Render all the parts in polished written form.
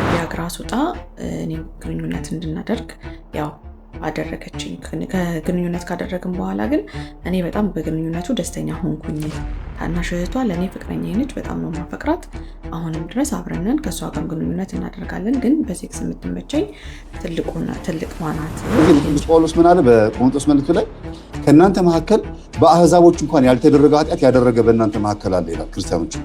ቪያግራ ሱጣ እኔም ግንኙነት እንድናደርግ ያው አደረገችኝ። ከግንኙነት ካደረግን በኋላ ግን እኔ በጣም በግንኙነቱ ደስተኛ ሆንኩኝ። ታናሽ እህቷ ለእኔ ፍቅረኛዬ ነች። በጣም ነው የማፈቅራት። አሁንም ድረስ አብረንን ከእሷ ጋር ግንኙነት እናደርጋለን። ግን በሴክስ የምትመቸኝ ትልቅ ማናት። ቅዱስ ጳውሎስ ምን አለ በቆሮንቶስ መልእክቱ ላይ ከእናንተ መካከል በአህዛቦች እንኳን ያልተደረገ ኃጢአት ያደረገ በእናንተ መካከል አለ ይላል። ክርስቲያኖች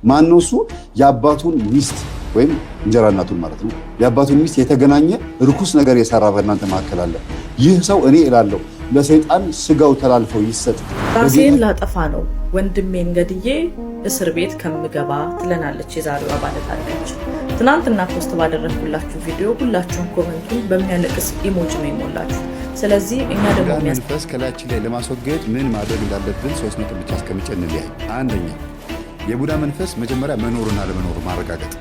ማን ነው እሱ? የአባቱን ሚስት ወይም እንጀራ እናቱን ማለት ነው። የአባቱን ሚስት የተገናኘ ርኩስ ነገር የሰራ በእናንተ መካከል አለ። ይህ ሰው እኔ እላለሁ ለሰይጣን ስጋው ተላልፈው ይሰጥ። ራሴን ላጠፋ ነው ወንድሜን ገድዬ እስር ቤት ከምገባ ትለናለች የዛሬዋ ባለታሪክ። ትናንትና ፖስት ባደረግኩላችሁ ቪዲዮ ሁላችሁም ኮመንቱን በሚያነቅስ ኢሞጂ ነው የሞላችሁ። ስለዚህ እኛ ደግሞ መንፈስ ከላያችን ላይ ለማስወገድ ምን ማድረግ እንዳለብን 3 ነጥብ ብቻ አስቀምጬ እንለያይ። አንደኛ የቡዳ መንፈስ መጀመሪያ መኖርና ለመኖር ማረጋገጥ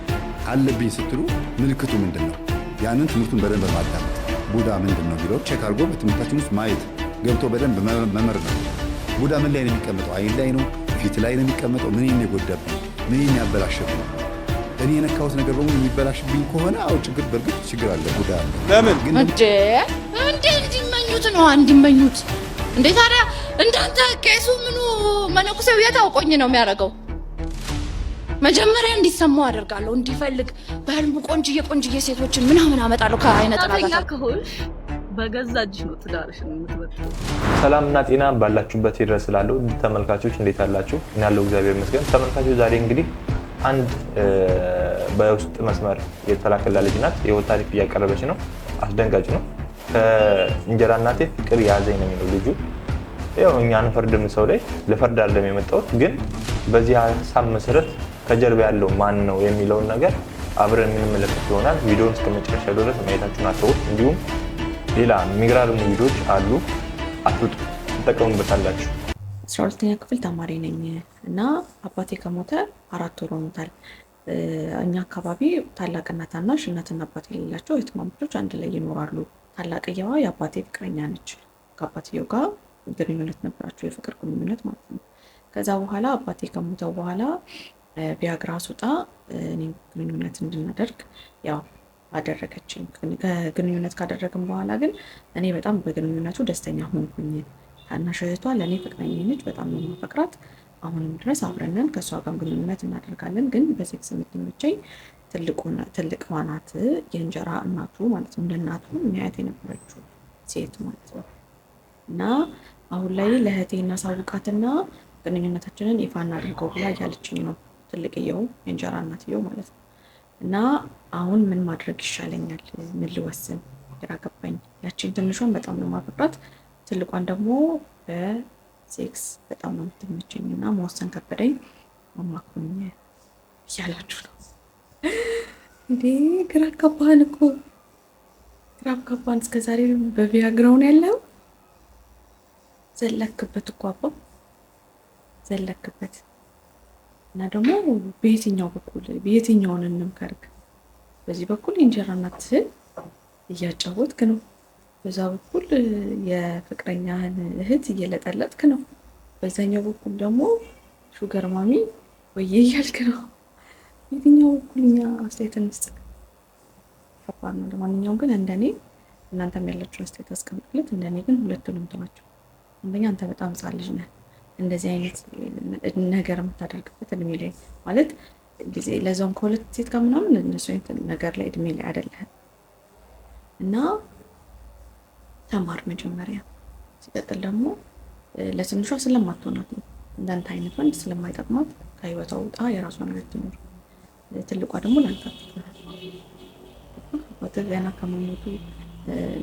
አለብኝ ስትሉ ምልክቱ ምንድን ነው? ያንን ትምህርቱን በደንብ ማዳመጥ ቡዳ ምንድን ነው ቢለው ቼክ አድርጎ በትምህርታችን ውስጥ ማየት ገብቶ በደንብ መመርመር። ቡዳ ምን ላይ ነው የሚቀመጠው? አይን ላይ ነው? ፊት ላይ ነው የሚቀመጠው? ምን የጎዳብኝ? ምን ያበላሸብኝ? እኔ የነካሁት ነገር በሙሉ የሚበላሽብኝ ከሆነ አው ችግር በርግጥ ችግር አለ። ቡዳ ለምን ግን እንዲመኙት ነው እንዲመኙት እንዴ? ታዲያ እንዳንተ ቄሱ ምኑ መነኩሴው የታውቆኝ ነው የሚያደርገው? መጀመሪያ እንዲሰማው አደርጋለሁ፣ እንዲፈልግ በህልሙ ቆንጅዬ ሴቶችን ምናምን አመጣለሁ። ከአይነ ጥላታ ከሆንሽ በገዛ እጅሽ ነው ትዳርሽን የምትበጥው። ሰላምና ጤና ባላችሁበት ይድረስ እላለሁ። ተመልካቾች እንዴት አላችሁ? እኔ ያለው እግዚአብሔር ይመስገን። ተመልካቾች ዛሬ እንግዲህ አንድ በውስጥ መስመር የተላከላ ልጅ ናት። የህይወት ታሪክ እያቀረበች ነው። አስደንጋጭ ነው። ከእንጀራ እናቴ ፍቅር ያዘኝ ነው የሚለው ልጁ። ያው እኛ አንፈርድም ሰው ላይ ለፈርድ አይደለም የመጣሁት፣ ግን በዚህ ሀሳብ መሰረት ከጀርባ ያለው ማን ነው የሚለውን ነገር አብረን የምንመለከት ይሆናል። ቪዲዮውን እስከ መጨረሻ ድረስ ማየታችሁን አትተውት። እንዲሁም ሌላ የሚገራርሙ ቪዲዮዎች አሉ፣ አትውጡ፣ ትጠቀሙበታላችሁ። 12ኛ ክፍል ተማሪ ነኝ እና አባቴ ከሞተ 4 ወር ሆኖታል። እኛ አካባቢ ታላቅና ታናሽ እናትና አባት የሌላቸው እህትማማቾች አንድ ላይ ይኖራሉ። ታላቅየዋ የአባቴ ፍቅረኛ ነች። ከአባትየው ጋር ግንኙነት ነበራቸው፣ የፍቅር ግንኙነት ማለት ነው። ከዛ በኋላ አባቴ ከሞተው በኋላ ቪያግራ ሱጣ እኔም ግንኙነት እንድናደርግ ያው አደረገችኝ። ከግንኙነት ካደረግን በኋላ ግን እኔ በጣም በግንኙነቱ ደስተኛ ሆንኩኝ። ታናሽ እህቷ ለእኔ ፍቅረኛዬ ነች። በጣም ነው የማፈቅራት። አሁንም ድረስ አብረንን ከእሷ ጋር ግንኙነት እናደርጋለን። ግን በሴክስ የምትመቸኝ ትልቅ ማናት፣ የእንጀራ እናቱ ማለት ነው። እንደ እናቱ የሚያያት የነበረችው ሴት ማለት ነው። እና አሁን ላይ ለእህቴ እናሳውቃትና ግንኙነታችንን ይፋ እናድርገው ብላ እያለችኝ ነው። ትልቅየው የእንጀራ እናትየው ማለት ነው። እና አሁን ምን ማድረግ ይሻለኛል? ምን ልወስን? ግራ ገባኝ። ያቺን ትንሿን በጣም ነው ማፈቅራት፣ ትልቋን ደግሞ በሴክስ በጣም ነው የምትመቸኝ እና መወሰን ከበደኝ። አማክሩኝ እያላችሁ ነው እንዴ? ግራ ገባን እኮ ግራ ገባን። እስከዛሬ በቪያግራው ነው ያለው። ዘለክበት እኮ አባ ዘለክበት። እና ደግሞ በየትኛው በኩል በየትኛውን እንምከርክ? በዚህ በኩል የእንጀራ እናትህን እያጫወትክ ነው፣ በዛ በኩል የፍቅረኛህን እህት እየለጠለጥክ ነው፣ በዛኛው በኩል ደግሞ ሹገር ማሚ ወይ እያልክ ነው። የትኛው በኩል እኛ አስተያየት እንስጥ? ከባድ ነው። ለማንኛውም ግን እንደኔ እናንተም ያላችሁን አስተያየት አስቀምጡለት። እንደኔ ግን ሁለቱንም ተዋቸው። አንደኛ አንተ በጣም ሕፃን ልጅ ነህ። እንደዚህ አይነት ነገር የምታደርግበት እድሜ ላይ ማለት ጊዜ ለዛውም ከሁለት ሴት ጋር ምናምን እነሱ አይነት ነገር ላይ እድሜ ላይ አይደለህም። እና ተማር መጀመሪያ። ሲቀጥል ደግሞ ለትንሿ ስለማትሆናት ነው፣ እንዳንተ አይነት ወንድ ስለማይጠቅማት ከህይወቷ ውጣ፣ የራሷን ህይወት ትኖር። ትልቋ ደግሞ ላንተ አባትህ ገና ከመሞቱ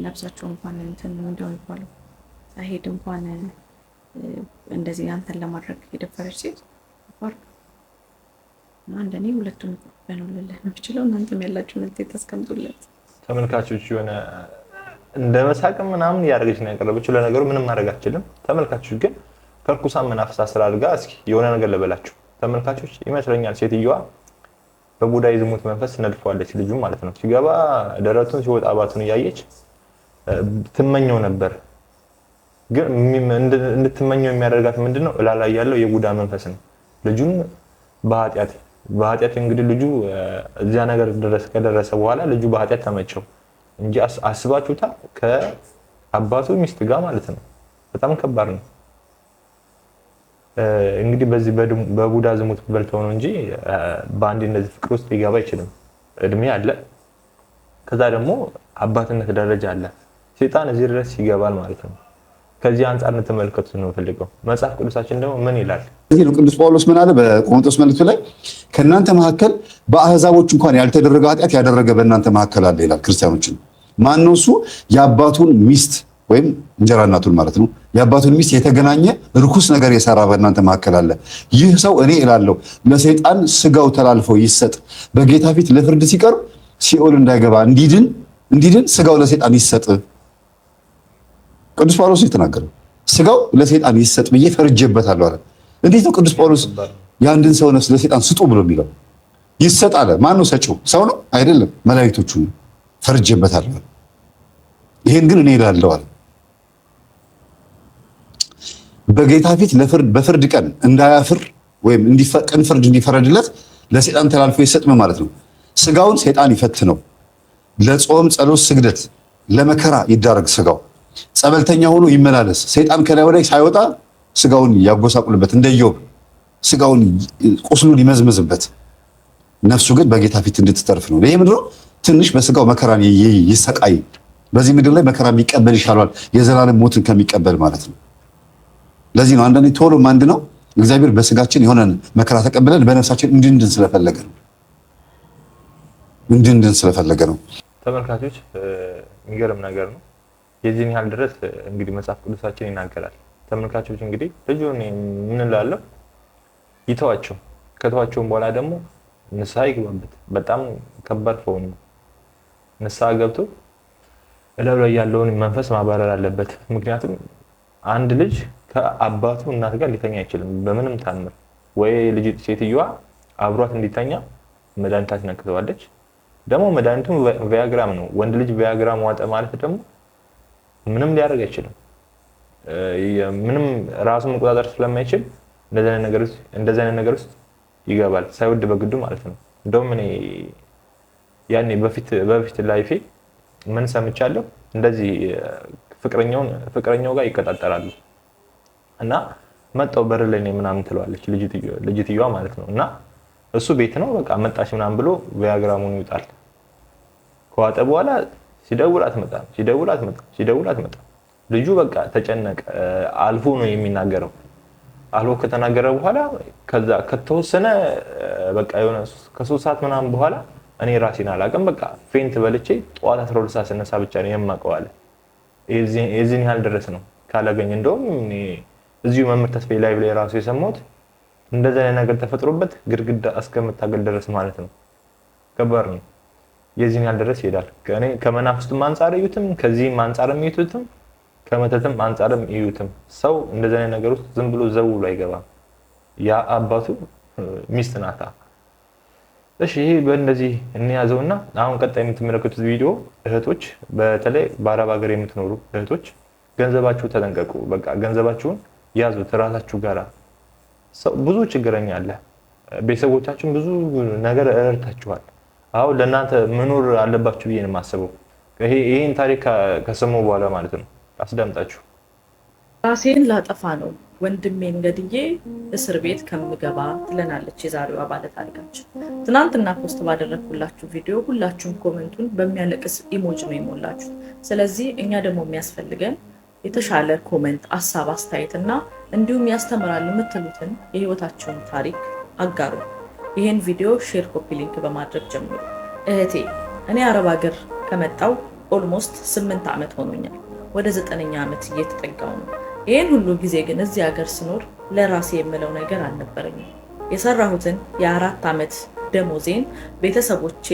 ነፍሳቸው እንኳን እንትን እንደው ይባለው ሳይሄድ እንኳን እንደዚህ አንተን ለማድረግ የደፈረች ሴት አባር እና እንደኔ ሁለቱም በኖልልህ ነው የምችለው። እናንተም ያላችሁን እንትን ታስቀምጡለት። ተመልካቾች የሆነ እንደ መሳቅም ምናምን ያደረገች ነው ያቀረበችው። ለነገሩ ምንም ማድረግ አትችልም። ተመልካቾች ግን ከርኩሳን መናፍስት ስላልጋ እስኪ የሆነ ነገር ልበላችሁ ተመልካቾች። ይመስለኛል ሴትዮዋ በቡዳይዝሙት መንፈስ ነድፈዋለች ልጁ ማለት ነው። ሲገባ ደረቱን ሲወጣ አባቱን እያየች ትመኘው ነበር። ግን እንድትመኘው የሚያደርጋት ምንድነው? እላላ ያለው የቡዳ መንፈስ ነው። ልጁን በኃጢአት በኃጢአት እንግዲህ ልጁ እዚያ ነገር ከደረሰ በኋላ ልጁ በኃጢአት ተመቸው እንጂ አስባችሁታል? ከአባቱ ሚስት ጋር ማለት ነው። በጣም ከባድ ነው። እንግዲህ በዚህ በቡዳ ዝሙት በልተው ነው እንጂ በአንድ እንደዚህ ፍቅር ውስጥ ሊገባ አይችልም። እድሜ አለ፣ ከዛ ደግሞ አባትነት ደረጃ አለ። ሰይጣን እዚህ ድረስ ይገባል ማለት ነው። ከዚህ አንፃር እንተመልከቱት ነው ፈልገው። መጽሐፍ ቅዱሳችን ደግሞ ምን ይላል? እዚህ ነው ቅዱስ ጳውሎስ ምን አለ በቆሮንቶስ መልእክቱ ላይ ከእናንተ መካከል በአህዛቦች እንኳን ያልተደረገ ኃጢአት ያደረገ በእናንተ መካከል አለ ይላል። ክርስቲያኖችን ማን ነው እሱ? የአባቱን ሚስት ወይም እንጀራ እናቱን ማለት ነው። የአባቱን ሚስት የተገናኘ ርኩስ ነገር የሰራ በእናንተ መካከል አለ። ይህ ሰው እኔ እላለሁ ለሰይጣን ስጋው ተላልፎ ይሰጥ፣ በጌታ ፊት ለፍርድ ሲቀርብ ሲኦል እንዳይገባ እንዲድን ስጋው ለሰይጣን ይሰጥ። ቅዱስ ጳውሎስ የተናገረው ስጋው ለሰይጣን ይሰጥ ብዬ ፈርጄበታለሁ አለ። እንዴት ነው ቅዱስ ጳውሎስ የአንድን ሰው ነፍስ ለሰይጣን ስጡ ብሎ የሚለው? ይሰጥ አለ። ማን ነው ሰጪው? ሰው ነው አይደለም፣ መላእክቶቹ። ፈርጄበታለሁ፣ ይሄን ግን እኔ እላለሁ አለ። በጌታ ፊት በፍርድ ቀን እንዳያፍር ወይም ቅን ፍርድ እንዲፈረድለት ለሰይጣን ተላልፎ ይሰጥ ማለት ነው። ስጋውን ሰይጣን ይፈትነው፣ ለጾም ጸሎት፣ ስግደት፣ ለመከራ ይዳረግ። ስጋው ጸበልተኛ ሆኖ ይመላለስ። ሰይጣን ከላይ ወዲያ ሳይወጣ ስጋውን ያጎሳቁልበት፣ እንደ ኢዮብ ስጋውን ቁስሉን ይመዝምዝበት። ነፍሱ ግን በጌታ ፊት እንድትተርፍ ነው። ይሄ ምንድነው? ትንሽ በስጋው መከራን ይሰቃይ። በዚህ ምድር ላይ መከራ የሚቀበል ይሻላል የዘላለም ሞትን ከሚቀበል ማለት ነው። ለዚህ ነው አንዳንዴ ቶሎ ማንድ ነው እግዚአብሔር በስጋችን የሆነ መከራ ተቀብለን በነፍሳችን እንድንድን ስለፈለገ ነው። ተመልካቾች የሚገርም ነገር ነው። የዚህን ያህል ድረስ እንግዲህ መጽሐፍ ቅዱሳችን ይናገራል። ተመልካቾች እንግዲህ ልጁን ምን እላለሁ ይተዋቸው። ከተዋቸውም በኋላ ደግሞ ንስሐ ይግባበት። በጣም ከባድ ፈውን ነው። ንስሐ ገብቶ እላው ላይ ያለውን መንፈስ ማባረር አለበት። ምክንያቱም አንድ ልጅ ከአባቱ እናት ጋር ሊተኛ አይችልም በምንም ታምር። ወይ ልጅ ሴትዮዋ አብሯት እንዲተኛ መድኃኒት ታስነክተዋለች። ደግሞ መድኃኒቱም ቪያግራም ነው። ወንድ ልጅ ቪያግራም ዋጠ ማለት ደግሞ ምንም ሊያደርግ አይችልም። ምንም ራሱን መቆጣጠር ስለማይችል እንደዚህ አይነት ነገር ውስጥ ይገባል ሳይወድ በግዱ ማለት ነው። እንደውም እኔ ያኔ በፊት ላይፌ ምን ሰምቻለሁ፣ እንደዚህ ፍቅረኛው ጋር ይቀጣጠራሉ እና መጣው በር ላይ ነው ምናምን ትለዋለች ልጅትየዋ ማለት ነው። እና እሱ ቤት ነው በቃ መጣች ምናምን ብሎ ቪያግራሙን ይውጣል። ከዋጠ በኋላ ሲደውል አትመጣም። ልጁ በቃ ተጨነቀ። አልፎ ነው የሚናገረው። አልፎ ከተናገረ በኋላ ከዛ ከተወሰነ በቃ የሆነ ከ3 ሰዓት ምናምን በኋላ እኔ ራሴን አላውቅም በቃ ፌንት በልቼ ጠዋት 12 ሰዓት ስነሳ ብቻ ነው የማውቀው አለ። የዚህን ያህል ድረስ ነው ካላገኘ። እንደውም እዚሁ መምህር ተስፋዬ ላይቭ ላይ ራሱ የሰማሁት እንደዛ አይነት ነገር ተፈጥሮበት ግድግዳ እስከምታገል ድረስ ማለት ነው። ከባድ ነው። የዚህን ያህል ድረስ ይሄዳል። ከመናፍስቱም አንፃር እዩትም፣ ከዚህም አንፃርም እዩትም፣ ከመተትም አንፃርም እዩትም። ሰው እንደዛ አይነት ነገር ውስጥ ዝም ብሎ ዘው ብሎ አይገባም። ያ አባቱ ሚስት ናታ። እሺ ይሄ በእንደዚህ እንያዘውና አሁን ቀጣይ የምትመለከቱት ቪዲዮ እህቶች፣ በተለይ በአረብ ሀገር የምትኖሩ እህቶች ገንዘባችሁ ተጠንቀቁ። በቃ ገንዘባችሁን ያዙት ራሳችሁ ጋራ። ሰው ብዙ ችግረኛ አለ። ቤተሰቦቻችሁን ብዙ ነገር እረድታችኋል። አሁን ለእናንተ መኖር አለባችሁ ብዬ ነው የማስበው። ይሄን ታሪክ ከሰማሁ በኋላ ማለት ነው። አስዳምጣችሁ ራሴን ላጠፋ ነው ወንድሜን ገድዬ እስር ቤት ከምገባ ትለናለች የዛሬዋ ባለ ታሪካችን። ትናንትና ፖስት ባደረግኩላችሁ ቪዲዮ ሁላችሁም ኮመንቱን በሚያለቅስ ኢሞጅ ነው የሞላችሁ። ስለዚህ እኛ ደግሞ የሚያስፈልገን የተሻለ ኮመንት፣ ሀሳብ፣ አስተያየትና እንዲሁም ያስተምራል የምትሉትን የህይወታችሁን ታሪክ አጋሩ። ይህን ቪዲዮ ሼር፣ ኮፒ ሊንክ በማድረግ ጀምሩ። እህቴ እኔ አረብ ሀገር ከመጣው ኦልሞስት 8 ዓመት ሆኖኛል። ወደ 9ኛ ዓመት እየተጠጋው ነው። ይህን ሁሉ ጊዜ ግን እዚህ ሀገር ስኖር ለራሴ የምለው ነገር አልነበረኝም። የሰራሁትን የ4 ዓመት ደሞዜን ቤተሰቦቼ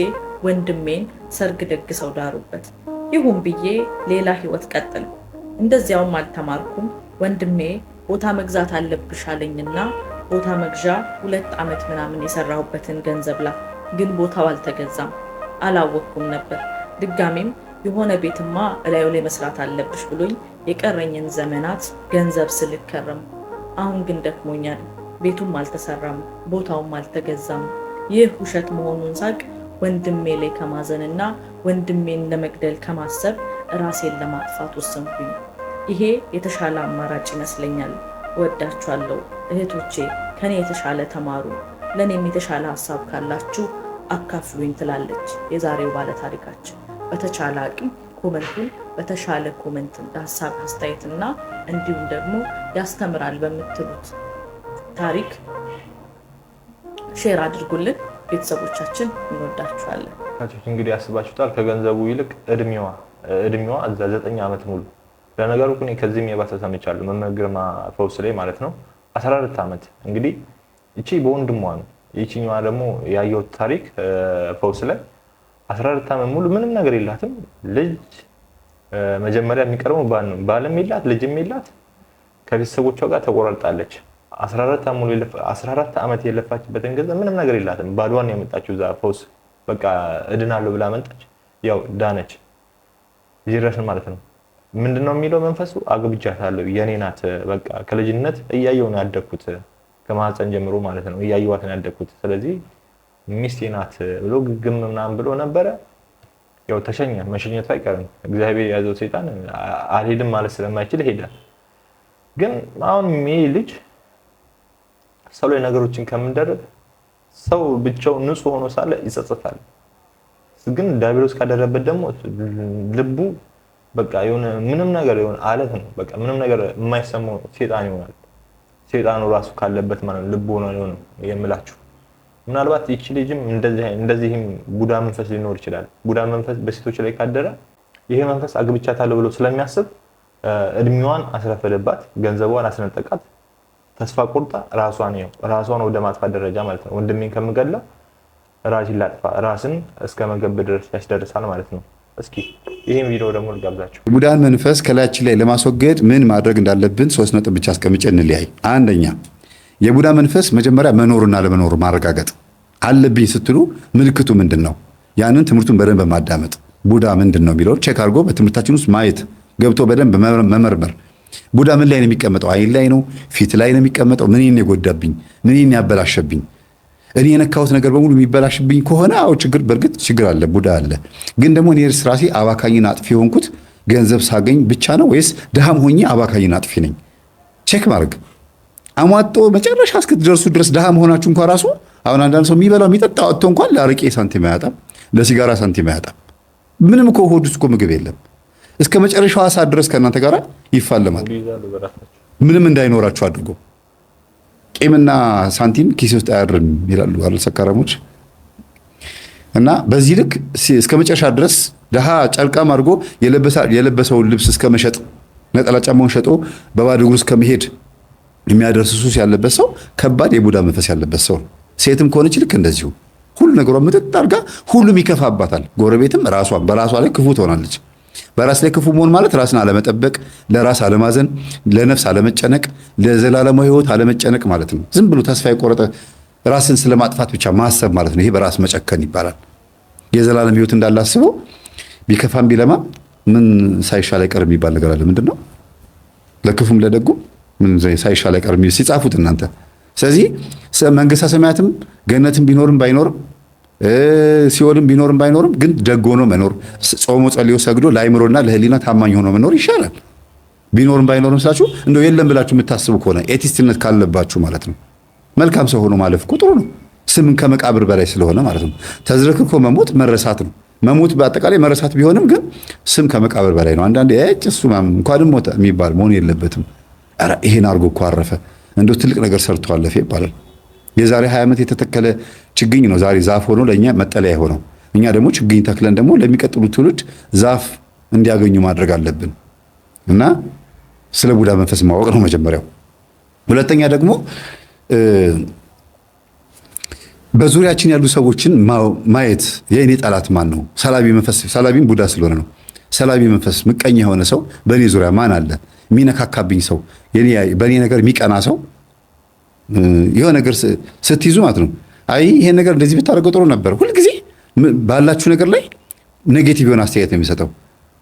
ወንድሜን ሰርግ ደግሰው ዳሩበት። ይሁን ብዬ ሌላ ህይወት ቀጠልኩ። እንደዚያውም አልተማርኩም። ወንድሜ ቦታ መግዛት አለብሽ አለኝና ቦታ መግዣ 2 ዓመት ምናምን የሰራሁበትን ገንዘብ ላ ግን ቦታው አልተገዛም። አላወቅኩም ነበር። ድጋሜም የሆነ ቤትማ እላዩ ላይ መስራት አለብሽ ብሎኝ የቀረኝን ዘመናት ገንዘብ ስልከረም። አሁን ግን ደክሞኛል። ቤቱም አልተሰራም፣ ቦታውም አልተገዛም። ይህ ውሸት መሆኑን ሳቅ ወንድሜ ላይ ከማዘንና ወንድሜን ለመግደል ከማሰብ ራሴን ለማጥፋት ወሰንኩኝ። ይሄ የተሻለ አማራጭ ይመስለኛል። እወዳችኋለሁ እህቶቼ፣ ከኔ የተሻለ ተማሩ፣ ለእኔም የተሻለ ሀሳብ ካላችሁ አካፍሉኝ ትላለች የዛሬው ባለታሪካችን። በተቻለ አቅም ኮመንቱን በተሻለ ኮመንት ሀሳብ አስተያየትና እንዲሁም ደግሞ ያስተምራል በምትሉት ታሪክ ሼር አድርጉልን። ቤተሰቦቻችን እንወዳችኋለን። እንግዲህ ያስባችሁታል። ከገንዘቡ ይልቅ እድሜዋ እዛ 9 ዓመት ሙሉ ለነገሩ እኔ ከዚህም የባሰ ሰምቻለሁ። መምህር ግርማ ፈውስ ላይ ማለት ነው 14 ዓመት እንግዲህ እቺ በወንድሟ ነው። ይቺኛዋ ደግሞ ያየሁት ታሪክ ፈውስ ላይ 14 ዓመት ሙሉ ምንም ነገር የላትም። ልጅ መጀመሪያ የሚቀርበው ባል ነው። ባልም የላት ልጅም የላት። ከቤተሰቦቿ ጋር ተቆራርጣለች። 14 ዓመት የለፋችበትን ገንዘብ ምንም ነገር የላትም። ባዷን ያመጣችው እዛ ፈውስ በቃ እድናለሁ ብላ መጣች። ያው ዳነች ይረስን ማለት ነው። ምንድነው የሚለው መንፈሱ? አግብቻታለሁ የኔ ናት። በቃ ከልጅነት እያየሁ ነው ያደግኩት፣ ከማህፀን ጀምሮ ማለት ነው እያየኋት ነው ያደግኩት። ስለዚህ ሚስቴ ናት ብሎ ግግም ምናምን ብሎ ነበረ። ያው ተሸኘ፣ መሸኘቱ አይቀርም። እግዚአብሔር የያዘው ሰይጣን አልሄድም ማለት ስለማይችል ሄደ። ግን አሁን ይሄ ልጅ ሰው ላይ ነገሮችን ከምንደረግ ሰው ብቻው ንጹህ ሆኖ ሳለ ይጸጸታል። ግን ዲያብሎስ ካደረበት ደግሞ ልቡ በቃ የሆነ ምንም ነገር የሆነ አለት ነው። በቃ ምንም ነገር የማይሰማው ሰይጣን ይሆናል። ሰይጣኑ ራሱ ካለበት ማለት ነው ልቡ ነው የምላችሁ። ምናልባት ይቺ ልጅም እንደዚህም ቡዳ መንፈስ ሊኖር ይችላል። ቡዳ መንፈስ በሴቶች ላይ ካደረ ይሄ መንፈስ አግብቻታለሁ ብሎ ስለሚያስብ እድሜዋን አስረፈደባት፣ ገንዘቧን አስነጠቃት። ተስፋ ቆርጣ ራሷን ወደ ማጥፋት ደረጃ ማለት ነው። ወንድሜን ከምገለው ራሴን ላጥፋ፣ ራስን እስከ መገብ ድረስ ያስደርሳል ማለት ነው። እስኪ ይሄን ቪዲዮ ደግሞ ልጋብዛችሁ። የቡዳን መንፈስ ከላያችን ላይ ለማስወገድ ምን ማድረግ እንዳለብን 3 ነጥብ ብቻ አስቀምጬ እንለያይ። አንደኛ የቡዳ መንፈስ መጀመሪያ መኖርና ለመኖር ማረጋገጥ አለብኝ ስትሉ ምልክቱ ምንድን ነው? ያንን ትምህርቱን በደንብ ማዳመጥ፣ ቡዳ ምንድን ነው የሚለውን ቼክ አድርጎ በትምህርታችን ውስጥ ማየት፣ ገብቶ በደንብ መመርመር። ቡዳ ምን ላይ ነው የሚቀመጠው? አይን ላይ ነው? ፊት ላይ ነው የሚቀመጠው? ምንን የጎዳብኝ? ምንን ያበላሸብኝ? እኔ የነካሁት ነገር በሙሉ የሚበላሽብኝ ከሆነ አው ችግር፣ በእርግጥ ችግር አለ፣ ቡዳ አለ። ግን ደግሞ እኔ ራሴ አባካኝና አጥፊ የሆንኩት ገንዘብ ሳገኝ ብቻ ነው ወይስ ድሃም ሆኜ አባካኝና አጥፊ ነኝ? ቼክ ማድረግ። አሟጦ መጨረሻ እስክትደርሱ ድረስ ድሃ መሆናችሁ እንኳን ራሱ አሁን አንዳንድ ሰው የሚበላው የሚጠጣ ወጥቶ እንኳን ለአረቄ ሳንቲም አያጣም፣ ለሲጋራ ሳንቲም አያጣም። ምንም እኮ ሆድ ውስጥ እኮ ምግብ የለም። እስከ መጨረሻው ሰዓት ድረስ ከእናንተ ጋር ይፋለማል። ምንም እንዳይኖራችሁ አድርጎ ቂምና ሳንቲም ኪስ ውስጥ አያድርም ይላሉ አይደል ሰካራሞች። እና በዚህ ልክ እስከ መጨረሻ ድረስ ድሃ ጨርቃም አድርጎ የለበሰውን ልብስ እስከ መሸጥ፣ ነጠላ ጫማውን ሸጦ በባዶ እግሩ እስከ መሄድ የሚያደርስ ሱስ ያለበት ሰው ከባድ የቡዳ መንፈስ ያለበት ሰው። ሴትም ከሆነች ልክ እንደዚሁ ሁሉ ነገሯ ምጥጥ አድርጋ ሁሉም ይከፋባታል። ጎረቤትም በራሷ ላይ ክፉ ትሆናለች። በራስ ላይ ክፉ መሆን ማለት ራስን አለመጠበቅ፣ ለራስ አለማዘን፣ ለነፍስ አለመጨነቅ፣ ለዘላለማዊ ሕይወት አለመጨነቅ ማለት ነው። ዝም ብሎ ተስፋ የቆረጠ ራስን ስለማጥፋት ብቻ ማሰብ ማለት ነው። ይሄ በራስ መጨከን ይባላል። የዘላለም ሕይወት እንዳላስበው ቢከፋም ቢለማ ምን ሳይሻል አይቀርም የሚባል ነገር አለ። ምንድነው? ለክፉም ለደጉም ምን ሳይሻል አይቀርም ሲጻፉት እናንተ። ስለዚህ መንግስተ ሰማያትም ገነትም ቢኖርም ባይኖርም ሲኦልም ቢኖርም ባይኖርም ግን ደግ ሆኖ መኖር፣ ጾሞ ጸልዮ ሰግዶ ለአይምሮና ለህሊና ታማኝ ሆኖ መኖር ይሻላል። ቢኖርም ባይኖርም ስላችሁ እንደው የለም ብላችሁ የምታስቡ ከሆነ ኤቲስትነት ካለባችሁ ማለት ነው። መልካም ሰው ሆኖ ማለፍ እኮ ጥሩ ነው። ስምን ከመቃብር በላይ ስለሆነ ማለት ነው። ተዝረክርኮ መሞት መረሳት ነው። መሞት በአጠቃላይ መረሳት ቢሆንም ግን ስም ከመቃብር በላይ ነው። አንዳንዴ እሱ እንኳንም ሞተ የሚባል መሆን የለበትም። ኧረ ይሄን አድርጎ እኮ አረፈ እንደው ትልቅ ነገር ሰርቶ አለፈ ይባላል። የዛሬ 20 ዓመት የተተከለ ችግኝ ነው ዛሬ ዛፍ ሆኖ ለእኛ መጠለያ የሆነው። እኛ ደግሞ ችግኝ ተክለን ደግሞ ለሚቀጥሉ ትውልድ ዛፍ እንዲያገኙ ማድረግ አለብን እና ስለ ቡዳ መንፈስ ማወቅ ነው መጀመሪያው። ሁለተኛ ደግሞ በዙሪያችን ያሉ ሰዎችን ማየት። የእኔ ጠላት ማን ነው? ሰላቢ መንፈስ። ሰላቢም ቡዳ ስለሆነ ነው። ሰላቢ መንፈስ ምቀኛ የሆነ ሰው በእኔ ዙሪያ ማን አለ? የሚነካካብኝ ሰው፣ በእኔ ነገር የሚቀና ሰው የሆነ ነገር ስትይዙ ማለት ነው። አይ ይሄን ነገር እንደዚህ ብታደርገው ጥሩ ነበር። ሁልጊዜ ባላችሁ ነገር ላይ ኔጌቲቭ የሆነ አስተያየት ነው የሚሰጠው።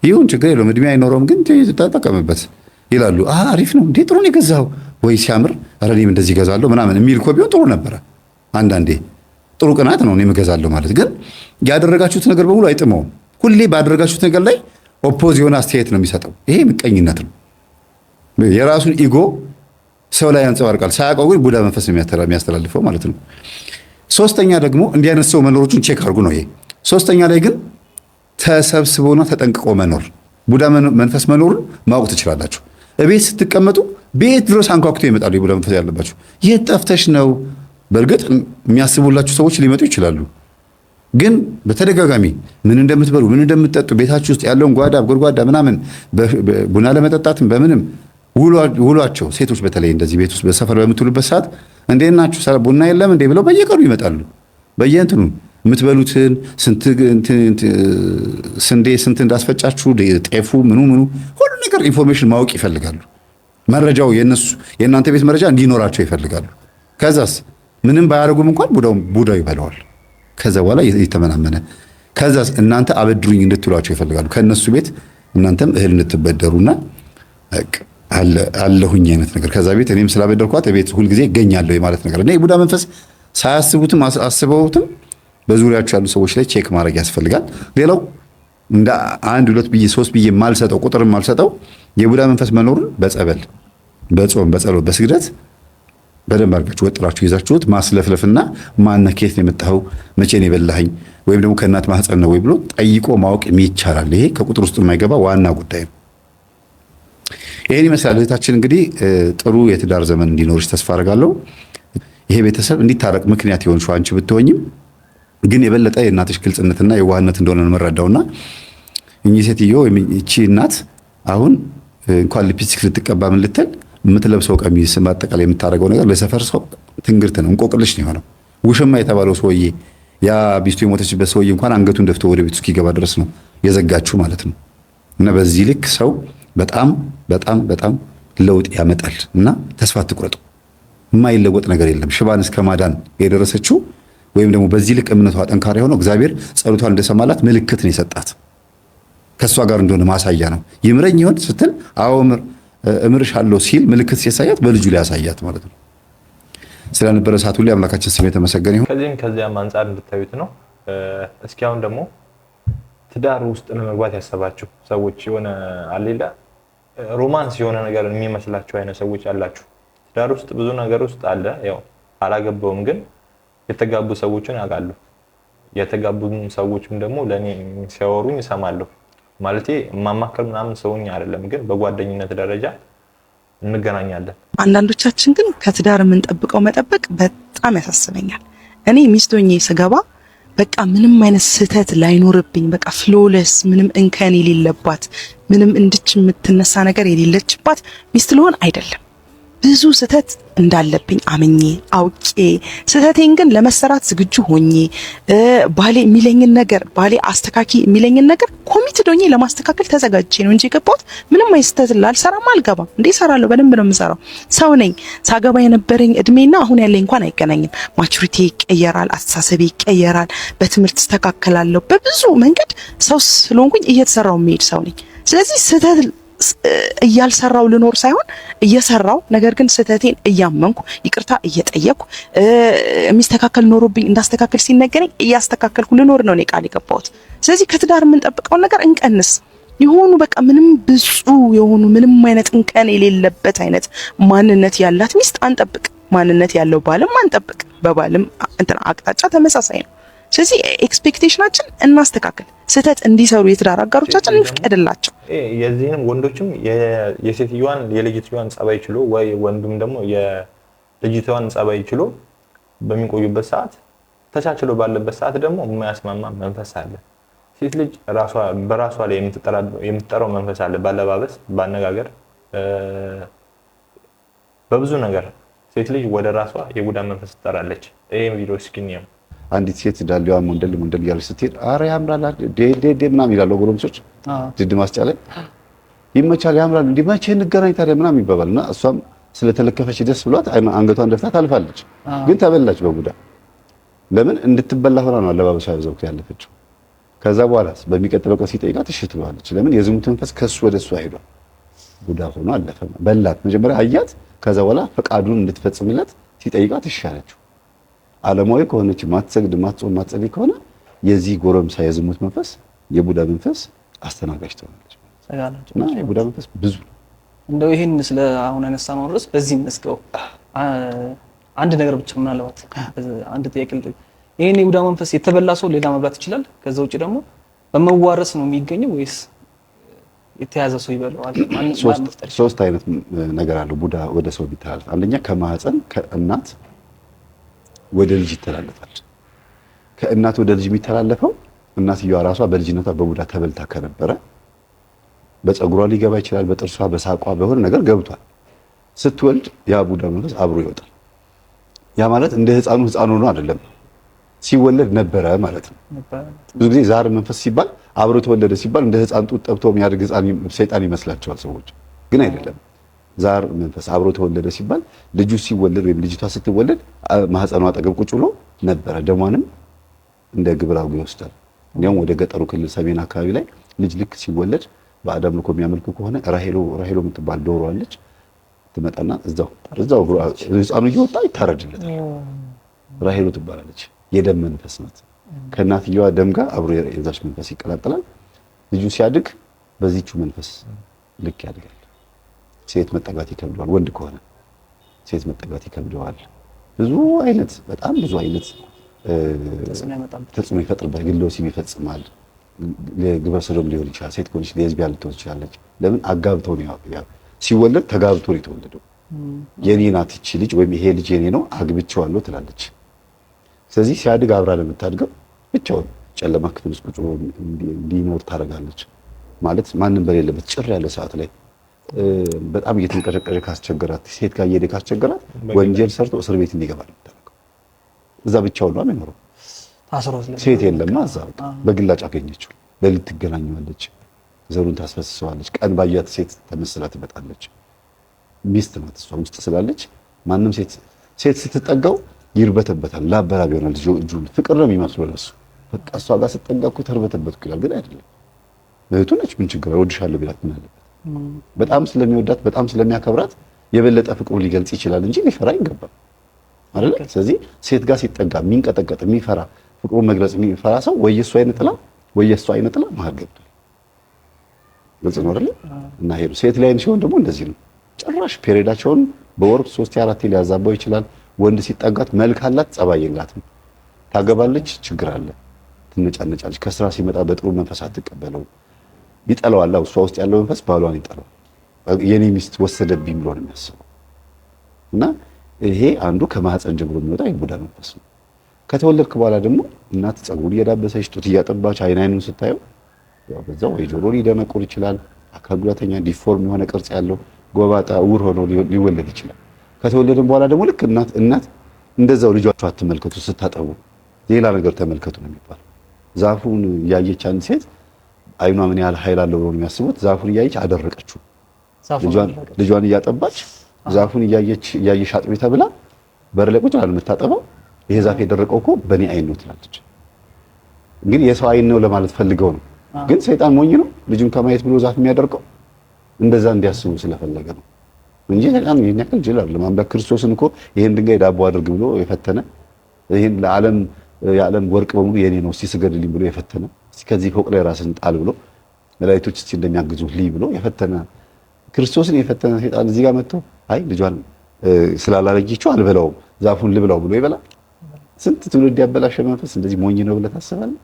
ይሁን ችግር የለውም እድሜ አይኖረውም ግን ተጠቀምበት ይላሉ። አሪፍ ነው እንዴ ጥሩ ነው የገዛኸው ወይ ሲያምር፣ ኧረ እኔም እንደዚህ እገዛለሁ ምናምን የሚል እኮ ቢሆን ጥሩ ነበረ። አንዳንዴ ጥሩ ቅናት ነው እኔም እገዛለሁ ማለት። ግን ያደረጋችሁት ነገር በሙሉ አይጥመውም። ሁሌ ባደረጋችሁት ነገር ላይ ኦፖዝ የሆነ አስተያየት ነው የሚሰጠው። ይሄ ምቀኝነት ነው። የራሱን ኢጎ ሰው ላይ ያንጸባርቃል። ሳያውቀው ግን ቡዳ መንፈስ የሚያስተላልፈው ማለት ነው። ሶስተኛ ደግሞ እንዲህ አይነት ሰው መኖሮቹን ቼክ አድርጉ ነው ይሄ። ሶስተኛ ላይ ግን ተሰብስቦና ተጠንቅቆ መኖር፣ ቡዳ መንፈስ መኖሩን ማወቅ ትችላላችሁ። እቤት ስትቀመጡ ቤት ድረስ አንኳኩቶ ይመጣሉ የቡዳ መንፈስ ያለባችሁ። የት ጠፍተሽ ነው? በእርግጥ የሚያስቡላችሁ ሰዎች ሊመጡ ይችላሉ። ግን በተደጋጋሚ ምን እንደምትበሉ ምን እንደምትጠጡ ቤታችሁ ውስጥ ያለውን ጓዳ ጎድጓዳ ምናምን ቡና ለመጠጣትም በምንም ውሏቸው ሴቶች በተለይ እንደዚህ ቤት ውስጥ በሰፈር በምትውሉበት ሰዓት እንዴት ናችሁ ቡና የለም እንዴ ብለው በየቀኑ ይመጣሉ። በየእንትኑ የምትበሉትን ስንዴ ስንት እንዳስፈጫችሁ ጤፉ ምኑ ሁሉ ነገር ኢንፎርሜሽን ማወቅ ይፈልጋሉ። መረጃው የእናንተ ቤት መረጃ እንዲኖራቸው ይፈልጋሉ። ከዛስ ምንም ባያደርጉም እንኳን ቡዳው ይበላዋል። ከዛ በኋላ የተመናመነ ከዛስ እናንተ አበድሩኝ እንድትሏቸው ይፈልጋሉ። ከነሱ ቤት እናንተም እህል እንድትበደሩና አለሁኝ አይነት ነገር ከዛ ቤት እኔም ስላበደርኳት ቤት ሁልጊዜ እገኛለሁ የማለት ነገር እና የቡዳ መንፈስ ሳያስቡትም አስበውትም በዙሪያቸው ያሉ ሰዎች ላይ ቼክ ማድረግ ያስፈልጋል። ሌላው እንደ 1 2 ብዬ 3 ብዬ ማልሰጠው ቁጥርም ማልሰጠው የቡዳ መንፈስ መኖሩን በጸበል በጾም በጸሎት በስግደት በደንብ አድርጋችሁ ወጥራችሁ ይዛችሁት ማስለፍለፍና ማነህ ከየት ነው የመጣኸው መቼ ነው የበላኸኝ ወይም ደግሞ ከእናት ማህፀን ነው ወይ ብሎ ጠይቆ ማወቅ ይቻላል። ይሄ ከቁጥር ውስጥ የማይገባ ዋና ጉዳይ ነው። ይሄን ይመስላል። እህታችን እንግዲህ ጥሩ የትዳር ዘመን እንዲኖርሽ ተስፋ አደርጋለሁ። ይሄ ቤተሰብ እንዲታረቅ ምክንያት የሆንሽው አንቺ ብትሆኝም ግን የበለጠ የእናትሽ ግልጽነትና የዋህነት እንደሆነ ነው የምረዳውና እኚህ ሴትዮ ወይም እቺ እናት አሁን እንኳን ሊፕስቲክ ልትቀባ ምን ልትል የምትለብሰው ቀሚስ ማጠቃላይ የምታደርገው ነገር ለሰፈር ሰው ትንግርት ነው፣ እንቆቅልሽ ነው የሆነው። ውሽማ የተባለው ሰውዬ ያ ሚስቱ የሞተችበት ሰውዬ እንኳን አንገቱን ደፍቶ ወደ ቤቱ እስኪገባ ድረስ ነው የዘጋችሁ ማለት ነው። እና በዚህ ልክ ሰው በጣም በጣም በጣም ለውጥ ያመጣል እና ተስፋ አትቁረጡ። የማይለወጥ ነገር የለም። ሽባን እስከ ማዳን የደረሰችው ወይም ደግሞ በዚህ ልክ እምነቷ ጠንካራ የሆነው እግዚአብሔር ጸሎቷን እንደሰማላት ምልክት ነው የሰጣት። ከእሷ ጋር እንደሆነ ማሳያ ነው። ይምረኝ ይሆን ስትል አዎ እምርሻለሁ ሲል ምልክት ሲያሳያት በልጁ ላይ ያሳያት ማለት ነው። ስለነበረ ሰዓት ሁሉ አምላካችን ስም የተመሰገነ ይሁን። ከዚያም አንጻር እንድታዩት ነው። እስኪ አሁን ደግሞ ትዳር ውስጥ ለመግባት ያሰባችሁ ሰዎች የሆነ አሌላ ሮማንስ የሆነ ነገር የሚመስላችሁ አይነት ሰዎች አላችሁ። ትዳር ውስጥ ብዙ ነገር ውስጥ አለ። ያው አላገባውም ግን የተጋቡ ሰዎችን አውቃለሁ። የተጋቡ ሰዎችም ደግሞ ለኔ ሲያወሩኝ እሰማለሁ። ማለቴ ማማከር ምናምን ሰውኝ አይደለም፣ ግን በጓደኝነት ደረጃ እንገናኛለን። አንዳንዶቻችን ግን ከትዳር የምንጠብቀው መጠበቅ በጣም ያሳስበኛል። እኔ ሚስት ሆኜ ስገባ በቃ ምንም አይነት ስህተት ላይኖርብኝ፣ በቃ ፍሎለስ ምንም እንከን የሌለባት ምንም እንድች የምትነሳ ነገር የሌለችባት ሚስት ልሆን አይደለም። ብዙ ስህተት እንዳለብኝ አምኜ አውቄ ስህተቴን ግን ለመሰራት ዝግጁ ሆኜ ባሌ የሚለኝን ነገር ባሌ አስተካኪ የሚለኝን ነገር ኮሚትድ ሆኜ ለማስተካከል ተዘጋጅቼ ነው እንጂ የገባሁት ምንም አይነት ስህተት ላልሰራም አልገባም። እንዴ እሰራለሁ፣ በደንብ ነው የምሰራው። ሰው ነኝ። ሳገባ የነበረኝ እድሜና አሁን ያለኝ እንኳን አይገናኝም። ማቹሪቲ ይቀየራል፣ አስተሳሰቤ ይቀየራል፣ በትምህርት ተስተካከላለሁ። በብዙ መንገድ ሰው ስለሆንኩኝ እየተሰራው የሚሄድ ሰው ነኝ። ስለዚህ ስህተት እያልሰራው ልኖር ሳይሆን እየሰራው ነገር ግን ስህተቴን እያመንኩ ይቅርታ እየጠየቅኩ የሚስተካከል ኖሮብኝ እንዳስተካከል ሲነገረኝ እያስተካከልኩ ልኖር ነው እኔ ቃል የገባሁት። ስለዚህ ከትዳር የምንጠብቀውን ነገር እንቀንስ። የሆኑ በቃ ምንም ብዙ የሆኑ ምንም አይነት እንከን የሌለበት አይነት ማንነት ያላት ሚስት አንጠብቅ፣ ማንነት ያለው ባልም አንጠብቅ። በባልም እንትና አቅጣጫ ተመሳሳይ ነው። ስለዚህ ኤክስፔክቴሽናችን እናስተካክል። ስህተት እንዲሰሩ የትዳር አጋሮቻችን እንፍቀድላቸው። የዚህንም ወንዶችም የሴትዮዋን የልጅቷን ጸባይ ችሎ ወይ ወንዱም ደግሞ የልጅቷን ጸባይ ችሎ በሚቆዩበት ሰዓት ተቻችሎ ባለበት ሰዓት ደግሞ የማያስማማ መንፈስ አለ። ሴት ልጅ በራሷ ላይ የምትጠራው መንፈስ አለ። ባለባበስ፣ ባነጋገር፣ በብዙ ነገር ሴት ልጅ ወደ ራሷ የቡዳ መንፈስ ትጠራለች። ይሄ ቪዲዮ ስኪን ነው። አንዲት ሴት ዳሊዋ ሞንደል እያለች ስትሄድ አረ ያምራል ዴ ምናምን ይላሉ ጎረምሶች። ድድ ማስጫለ ይመቻል ያምራል እንዴ መቼ እንገናኝ ታዲያ ምናምን ይባባልና እሷም ስለተለከፈች ደስ ብሏት አንገቷን ደፍታ ታልፋለች። ግን ተበላች በቡዳ። ለምን እንድትበላ ሆና ነው አለባበሷ ያዘውት ያለፈችው። ከዛ በኋላስ በሚቀጥለው ቀን ሲጠይቃት እሺ ትለዋለች። ለምን የዝሙት መንፈስ ከሱ ወደ እሷ ሄዷል። ቡዳ ሆኖ አለፈ። በላት። መጀመሪያ አያት። ከዛ በኋላ ፈቃዱን እንድትፈጽምለት ሲጠይቃት እሺ አለችው። ዓለማዊ ከሆነች ማትሰግድ ማትጾም ማትጸልይ ከሆነ የዚህ ጎረምሳ የዝሙት መንፈስ የቡዳ መንፈስ አስተናጋጅ ትሆናለች እና የቡዳ መንፈስ ብዙ ነው። እንደው ይሄን ስለ አሁን ያነሳነው ርዕስ በዚህ መስገው አንድ ነገር ብቻ ምናልባት አንድ ጥያቄ ልጠይቅ። ይሄን የቡዳ መንፈስ የተበላ ሰው ሌላ መብላት ይችላል? ከዛ ውጪ ደግሞ በመዋረስ ነው የሚገኘው ወይስ የተያዘ ሰው ይበላዋል? ሶስት አይነት ነገር አለው ቡዳ ወደ ሰው ቢተላለፍ። አንደኛ ከማህፀን ከእናት ወደ ልጅ ይተላለፋል። ከእናት ወደ ልጅ የሚተላለፈው እናትየዋ ራሷ በልጅነቷ በቡዳ ተበልታ ከነበረ በፀጉሯ ሊገባ ይችላል፣ በጥርሷ በሳቋ በሆነ ነገር ገብቷል። ስትወልድ ያ ቡዳ መንፈስ አብሮ ይወጣል። ያ ማለት እንደ ህፃኑ ነው አይደለም፣ ሲወለድ ነበረ ማለት ነው። ብዙ ጊዜ ዛር መንፈስ ሲባል አብሮ ተወለደ ሲባል እንደ ህፃን ጡት ጠብቶ የሚያድግ ህፃን ሰይጣን ይመስላቸዋል ሰዎች፣ ግን አይደለም። ዛር መንፈስ አብሮ ተወለደ ሲባል ልጁ ሲወለድ ወይም ልጅቷ ስትወለድ ማህፀኗ አጠገብ ቁጭ ብሎ ነበረ። ደሟንም እንደ ግብር አድርጎ ይወስዳል። እንዲያውም ወደ ገጠሩ ክልል ሰሜን አካባቢ ላይ ልጅ ልክ ሲወለድ በአዳም ልኮ የሚያመልኩ ከሆነ ራሄሎ የምትባል ዶሮ አለች። ትመጣና እዛው ህፃኑ እየወጣ ይታረድለታል። ራሄሎ ትባላለች። የደም መንፈስ ናት። ከእናትየዋ ደም ጋር አብሮ የዛች መንፈስ ይቀላቀላል። ልጁ ሲያድግ በዚህቹ መንፈስ ልክ ያድጋል። ሴት መጠጋት ይከብደዋል። ወንድ ከሆነ ሴት መጠጋት ይከብደዋል። በጣም ብዙ አይነት ተጽዕኖ ይፈጥርበታል። ግለ ወሲብ ይፈጽማል። ግብረ ሰዶም ሊሆን ይችላል። ሴት ከሆነች ሌዝቢያን ልትሆን ትችላለች። ለምን አጋብተው ነው ሲወለድ ተጋብቶ ነው የተወለደው። የኔ ናት ይቺ ልጅ ወይም ይሄ ልጅ የኔ ነው አግብቼዋለሁ ትላለች። ስለዚህ ሲያድግ አብራ ለምታድገው ብቻውን ጨለማ ክፍል ውስጥ ቁጭ ብሎ እንዲኖር ታደርጋለች። ማለት ማንም በሌለበት ጭር ያለ ሰዓት ላይ በጣም እየተንቀጨቀጨ ካስቸገራት፣ ሴት ጋር እየሄደ ካስቸገራት ወንጀል ሰርቶ እስር ቤት እንዲገባ ነው የምታደርገው። እዛ ብቻውን ነው የሚኖረው። ሴት የለማ እዛ በግላጭ አገኘችው። ሌሊት ትገናኘዋለች፣ ዘሩን ታስፈስሰዋለች። ቀን ባያት ሴት ተመስላ ትመጣለች። ሚስት ናት እሷ ውስጥ ስላለች ማንም ሴት ስትጠጋው ይርበተበታል። ላበራብ ይሆናል። እጁ ፍቅር ነው የሚመስለው ለሱ። በቃ እሷ ጋር ስትጠጋ እኮ ተርበተበትኩ ይላል፣ ግን አይደለም። እህቱ ነች። ምን ችግር እወድሻለሁ ቢላት ምን አለበት? በጣም ስለሚወዳት በጣም ስለሚያከብራት የበለጠ ፍቅሩን ሊገልጽ ይችላል እንጂ ሊፈራ አይገባም አይደል? ስለዚህ ሴት ጋር ሲጠጋ የሚንቀጠቀጥ የሚፈራ ፍቅሩን መግለጽ የሚፈራ ሰው ወይ እሱ አይነት ጥላ ወይ እሱ አይነት ጥላ መሀል ገብቷል። ግልጽ ነው አይደል? እና ሄዱ ሴት ላይ ሲሆን ደግሞ እንደዚህ ነው። ጭራሽ ፔሬዳቸውን በወር 3-4 ሊያዛባው ይችላል። ወንድ ሲጠጋት መልክ አላት፣ ጸባይ የላትም። ታገባለች፣ ችግር አለ፣ ትነጫነጫለች። ከስራ ሲመጣ በጥሩ መንፈስ አትቀበለው፣ ይጠላዋል። እሷ ውስጥ ያለው መንፈስ ባሏን ይጠላው። የኔ ሚስት ወሰደብኝ ብሎ ነው የሚያስበው። እና ይሄ አንዱ ከማህፀን ጀምሮ የሚወጣ የቡዳ መንፈስ ነው። ከተወለድክ በኋላ ደግሞ እናት ጸጉር እየዳበሰች ጡት እያጠባች አይኑን ስታየው ያው በዛው ወይ ጆሮ ሊደነቁር ይችላል። አካል ጉዳተኛ ዲፎርም የሆነ ቅርጽ ያለው ጎባጣ ዕውር ሆኖ ሊወለድ ይችላል። ከተወለደም በኋላ ደግሞ ልክ እናት እንደዛው ልጇቸው አትመልከቱ፣ ስታጠቡ ሌላ ነገር ተመልከቱ ነው የሚባለው። ዛፉን እያየች አንድ ሴት አይኗ ምን ያህል ኃይል አለው ብሎ የሚያስቡት ዛፉን እያየች አደረቀችው። ልጇን እያጠባች ዛፉን እያየሽ አጥቢ ተብላ በር ላይ ቁጭ ብላ የምታጠባው ይሄ ዛፍ የደረቀው እኮ በእኔ አይን ነው ትላለች። እንግዲህ የሰው አይን ነው ለማለት ፈልገው ነው። ግን ሰይጣን ሞኝ ነው። ልጁን ከማየት ብሎ ዛፍ የሚያደርቀው እንደዛ እንዲያስቡ ስለፈለገ ነው እንጂ ሰይጣን ይሄን ያክል ጅል አይደለም። አምላክ ክርስቶስን እኮ ይሄን ድንጋይ ዳቦ አድርግ ብሎ የፈተነ፣ ይሄን የዓለም ወርቅ በሙሉ የኔ ነው እስቲ ስገድልኝ ብሎ የፈተነ፣ እስቲ ከዚህ ፎቅ ላይ ራስን ጣል ብሎ መላእክቶች እስቲ እንደሚያግዙህ ልይ ብሎ የፈተነ ክርስቶስን የፈተነ ሰይጣን እዚህ ጋር መጥቶ አይ ልጇን ስላላለየችው አልበላውም ዛፉን ልብላው ብሎ ይበላል። ስንት ትውልድ ያበላሸ መንፈስ እንደዚህ ሞኝ ነው ብለህ ታስባለህ?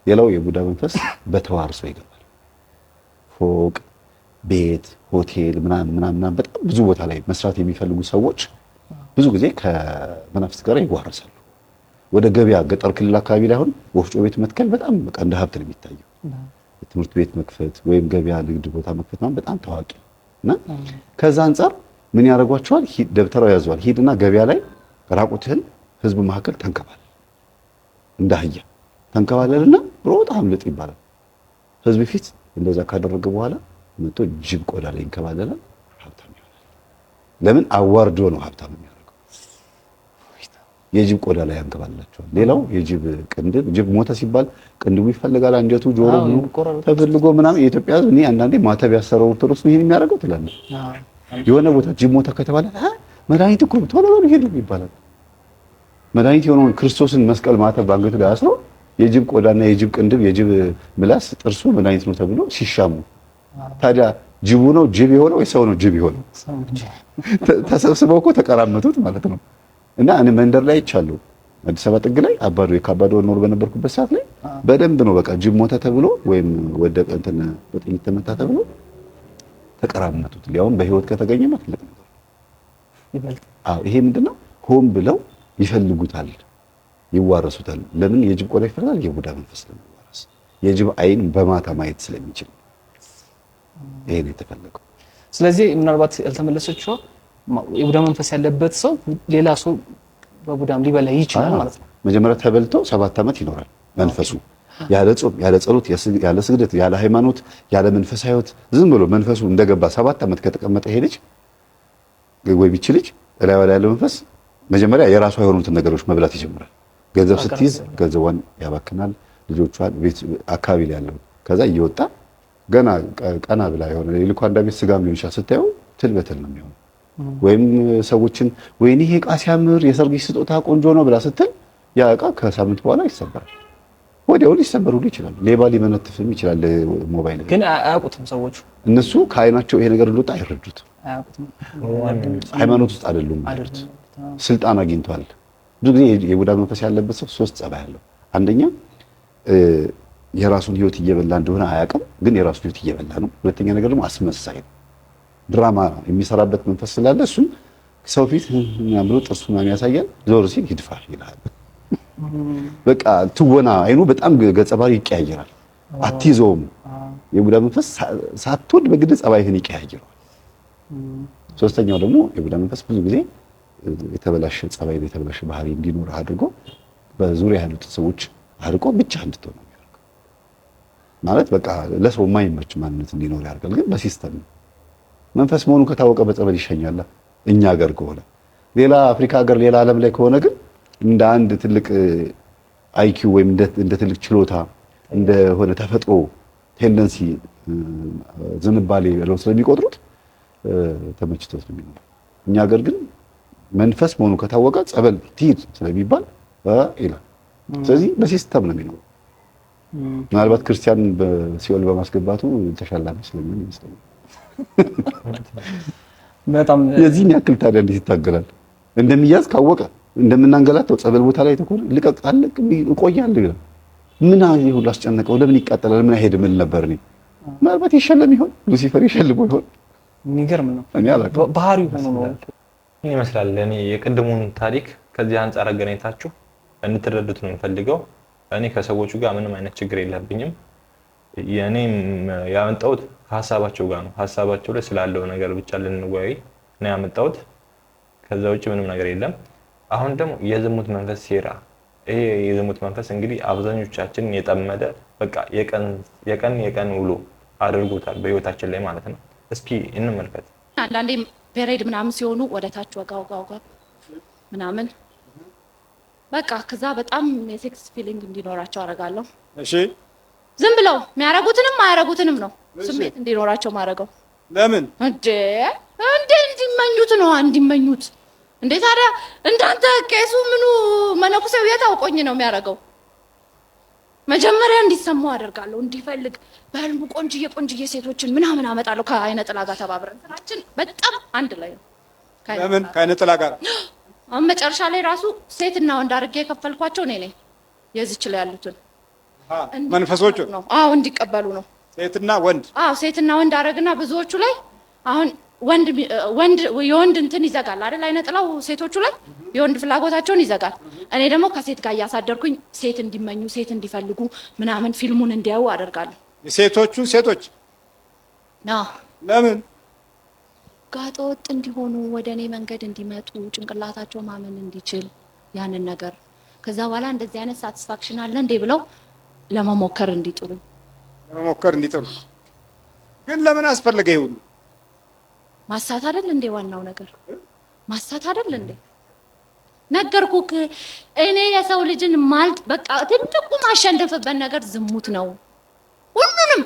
ሌላው የቡዳ መንፈስ በተዋርሶ ይገባል። ፎቅ፣ ቤት፣ ሆቴል ምናምን በጣም ብዙ ቦታ ላይ መስራት የሚፈልጉ ሰዎች ብዙ ጊዜ ከመናፍስት ጋር ይዋረሳሉ። ወደ ገበያ ገጠር ክልል አካባቢ ላይ አሁን ወፍጮ ቤት መትከል በጣም በቃ እንደ ሀብት ነው የሚታየው። ትምህርት ቤት መክፈት ወይም ገበያ ንግድ ቦታ መክፈት ማለት በጣም ታዋቂ እና ከዛ አንፃር ምን ያደርጓቸዋል? ደብተራው ያዘዋል። ሂድና ገበያ ላይ ራቁትህን ህዝብ መካከል ተንከባለል፣ እንደ አህያ ተንከባለልና ሮጥ አምልጥ ይባላል። ህዝብ ፊት እንደዛ ካደረገ በኋላ መጥቶ ጅብ ቆዳ ላይ ይንከባለላል፣ ሀብታም ይሆናል። ለምን? አዋርዶ ነው ሀብታም የሚያደርገው። የጅብ ቆዳ ላይ ያንከባለላቸዋል። ሌላው የጅብ ቅንድብ፣ ጅብ ሞተ ሲባል ቅንድቡ ይፈልጋል፣ አንጀቱ፣ ጆሮ ተፈልጎ ምናምን። የኢትዮጵያ ህዝብ እኔ አንዳንዴ ማተብ ያሰረው ኦርቶዶክስ ነው ይሄን የሚያደርገው ትላለህ። የሆነ ቦታ ጅብ ሞተ ከተባለ መድኃኒት እኮ ቶሎ በሉ ሄዱ ይባላል። መድኃኒት የሆነውን ክርስቶስን መስቀል ማተብ ባንገቱ ላይ አስሮ የጅብ ቆዳና የጅብ ቅንድብ የጅብ ምላስ ጥርሱ መድኃኒት ነው ተብሎ ሲሻሙ፣ ታዲያ ጅቡ ነው ጅብ የሆነው ወይ ሰው ነው ጅብ የሆነው? ተሰብስበው እኮ ተቀራመቱት ማለት ነው። እና እኔ መንደር ላይ ይቻለሁ አዲስ አበባ ጥግ ላይ አባዶ የካባዶ ኖር በነበርኩበት ሰዓት ላይ በደንብ ነው በቃ ጅብ ሞተ ተብሎ ወይም ወደቀ እንትን በጥይት ተመታ ተብሎ ተቀራመቱት። ሊያውም በህይወት ከተገኘ ማለት ነው ይበልጥ። አዎ ይሄ ምንድነው? ሆን ብለው ይፈልጉታል፣ ይዋረሱታል። ለምን? የጅብ ቆዳ ይፈልጋል፣ የቡዳ መንፈስ ለመዋረስ፣ የጅብ አይን በማታ ማየት ስለሚችል ይሄ ነው የተፈለገው። ስለዚህ ምናልባት ያልተመለሰችው የቡዳ መንፈስ ያለበት ሰው ሌላ ሰው በቡዳም ሊበላ ይችላል ማለት ነው። መጀመሪያ ተበልቶ 7 ዓመት ይኖራል መንፈሱ ያለ ጾም፣ ያለ ጸሎት፣ ያለ ስግደት፣ ያለ ሃይማኖት፣ ያለ መንፈሳዊ ህይወት ዝም ብሎ መንፈሱ እንደገባ 7 ዓመት ከተቀመጠ ይሄ ልጅ ወይ ቢች ልጅ እላዩ ላይ ያለው መንፈስ መጀመሪያ የራሷ የሆኑትን ነገሮች መብላት ይጀምራል። ገንዘብ ስትይዝ ገንዘቧን ያባክናል፣ ልጆቿን፣ ቤት አካባቢ ላይ ያለው ከዛ እየወጣ ገና ቀና ብላ የሆነ የልኳንዳ ቤት ስጋም ሊሆን ይችላል ስታየው ትል በትል ነው የሚሆነው። ወይም ሰዎችን ወይኔ ይሄ ዕቃ ሲያምር የሰርግሽ ስጦታ ቆንጆ ነው ብላ ስትል ያ ዕቃ ከሳምንት በኋላ ይሰበራል። ወዲያው ሊሰበር ሁሉ ይችላል። ሌባ ሊመነትፍም ይችላል። ሞባይል ግን አያውቁትም ሰዎች። እነሱ ከአይናቸው ይሄ ነገር እንደወጣ አይረዱትም። ሃይማኖት ውስጥ አይደሉም ማለት ስልጣን አግኝቷል። ብዙ ጊዜ የቡዳ መንፈስ ያለበት ሰው 3 ጸባይ አለው። አንደኛ የራሱን ህይወት እየበላ እንደሆነ አያውቅም፣ ግን የራሱን ህይወት እየበላ ነው። ሁለተኛ ነገር ደግሞ አስመሳይ ነው። ድራማ የሚሰራበት መንፈስ ስላለ እሱ ሰው ፊት ምናምን ብሎ ጥርሱን ያሳያል፣ ዞር ሲል ይድፋል ይላል። በቃ ትወና አይኑ በጣም ገጸ ባህሪ ይቀያየራል። አትይዘውም። የቡዳ መንፈስ ሳትወድ በግድ ጸባይህን ይቀያየራል። ሶስተኛው ደግሞ የቡዳ መንፈስ ብዙ ጊዜ የተበላሸ ጸባይ፣ የተበላሸ ባህሪ እንዲኖር አድርጎ በዙሪያ ያሉት ሰዎች አርቆ ብቻ እንድትሆን ነው የሚያደርገው። ማለት በቃ ለሰው የማይመች ማንነት እንዲኖር ያደርጋል። ግን በሲስተም ነው። መንፈስ መሆኑ ከታወቀ በጸበል ይሸኛል። እኛ ሀገር ከሆነ ሌላ አፍሪካ ሀገር፣ ሌላ ዓለም ላይ ከሆነ ግን እንደ አንድ ትልቅ አይኪው ወይም እንደ ትልቅ ችሎታ እንደሆነ ተፈጥሮ ቴንደንሲ ዝንባሌ ብለው ስለሚቆጥሩት ተመችቶት ነው የሚኖረው። እኛ ሀገር ግን መንፈስ መሆኑ ከታወቀ ጸበል ትሂድ ስለሚባል ይላል። ስለዚህ በሲስተም ነው የሚኖረው። ምናልባት ክርስቲያን በሲኦል በማስገባቱ ተሻላሚ ስለሚሆን ይመስለኛል። በጣም የዚህን ያክል ታዲያ እንዴት ይታገላል? እንደሚያዝ ካወቀ እንደምናንገላተው ጸበል ቦታ ላይ ተኮር ልቀቅ አለቅ እቆያለሁ ይላል። ምን ይሁን አስጨነቀው? ለምን ይቃጠላል? ለምን አይሄድም? ምን ነበር እኔ ምናልባት ይሸለም ይሆን? ሉሲፈር ይሸልሞ ይሆን? የሚገርም ነው። እኔ አላውቅም። ባህሪው ሆኖ ነው ይመስላል። እኔ የቅድሙን ታሪክ ከዚህ አንፃር አገናኝታችሁ እንድትረዱት ነው የምፈልገው። እኔ ከሰዎቹ ጋር ምንም አይነት ችግር የለብኝም። የኔም ያመጣሁት ሀሳባቸው ጋር ነው። ሀሳባቸው ላይ ስላለው ነገር ብቻ ልንወያይ ነው ያመጣሁት። ከዛ ውጭ ምንም ነገር የለም። አሁን ደግሞ የዝሙት መንፈስ ሴራ፣ ይሄ የዝሙት መንፈስ እንግዲህ አብዛኞቻችን የጠመደ በቃ የቀን ውሎ አድርጎታል በህይወታችን ላይ ማለት ነው። እስኪ እንመልከት። አንዳንዴ ፔሬድ ምናምን ሲሆኑ ወደ ታች ወጋ ምናምን በቃ ከዛ በጣም የሴክስ ፊሊንግ እንዲኖራቸው አደርጋለሁ። እሺ ዝም ብለው የሚያረጉትንም አያረጉትንም ነው ስሜት እንዲኖራቸው ማድረገው። ለምን እንዴ እንዲመኙት ነው እንዲመኙት። እንዴ ታዲያ እንዳንተ ቄሱ ምኑ መነኩሴው የታውቆኝ ነው የሚያደርገው። መጀመሪያ እንዲሰማው አደርጋለሁ፣ እንዲፈልግ በህልሙ ቆንጅዬ ሴቶችን ምናምን አመጣለሁ። ከአይነ ጥላ ጋር ተባብረን ስራችን በጣም አንድ ላይ ነው። ለምን ከአይነ ጥላ ጋር? አሁን መጨረሻ ላይ ራሱ ሴትና ወንድ አድርጌ የከፈልኳቸው እኔ ነኝ። የዚች ላይ ያሉትን መንፈሶቹ ነው። አዎ እንዲቀበሉ ነው። ሴትና ወንድ? አዎ ሴትና ወንድ አደረግና ብዙዎቹ ላይ አሁን የወንድ እንትን ይዘጋል አይደል? አይነ ጥላው ሴቶቹ ላይ የወንድ ፍላጎታቸውን ይዘጋል። እኔ ደግሞ ከሴት ጋር እያሳደርኩኝ ሴት እንዲመኙ ሴት እንዲፈልጉ ምናምን ፊልሙን እንዲያዩ አደርጋለሁ። የሴቶቹ ሴቶች ለምን ጋጠ ወጥ እንዲሆኑ ወደ እኔ መንገድ እንዲመጡ ጭንቅላታቸው ማመን እንዲችል ያንን ነገር ከዛ በኋላ እንደዚህ አይነት ሳቲስፋክሽን አለ እንዴ ብለው ለመሞከር እንዲጥሩ ግን ለምን አስፈለገ? ይሁን ማሳት አይደል እንዴ? ዋናው ነገር ማሳት አይደል እንዴ? ነገርኩክ። እኔ የሰው ልጅን ማልጥ በቃ ትልቁ ማሸነፍበት ነገር ዝሙት ነው። ሁሉንም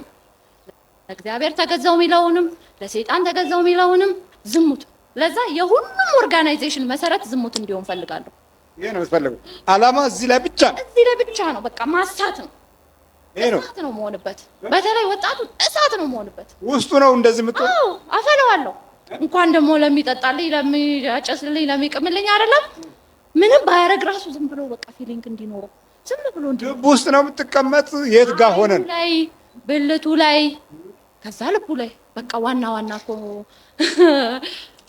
ለእግዚአብሔር ተገዛው የሚለውንም ለሰይጣን ተገዛው የሚለውንም ዝሙት። ለዛ የሁሉም ኦርጋናይዜሽን መሰረት ዝሙት እንዲሆን ፈልጋለሁ። ይሄ ነው የምትፈልገው ዓላማ እዚህ ላይ ብቻ ነው። እዚህ ላይ ብቻ ነው በቃ ማሳት ነው። ይሄ ነው እሳት ነው መሆንበት። በተለይ ወጣቱ እሳት ነው መሆንበት። ውስጡ ነው እንደዚህ የምትሆን። አዎ አፈለዋለሁ። እንኳን ደግሞ ለሚጠጣልኝ ለሚያጨስልኝ ለሚቅምልኝ አይደለም ምንም ባያረግ ራሱ ዝም ብሎ በቃ ፊሊንግ እንዲኖረው ዝም ብሎ ልብ ውስጥ ነው የምትቀመጥ። የት ጋር ሆነን ላይ ብልቱ ላይ ከዛ ልቡ ላይ በቃ ዋና እኮ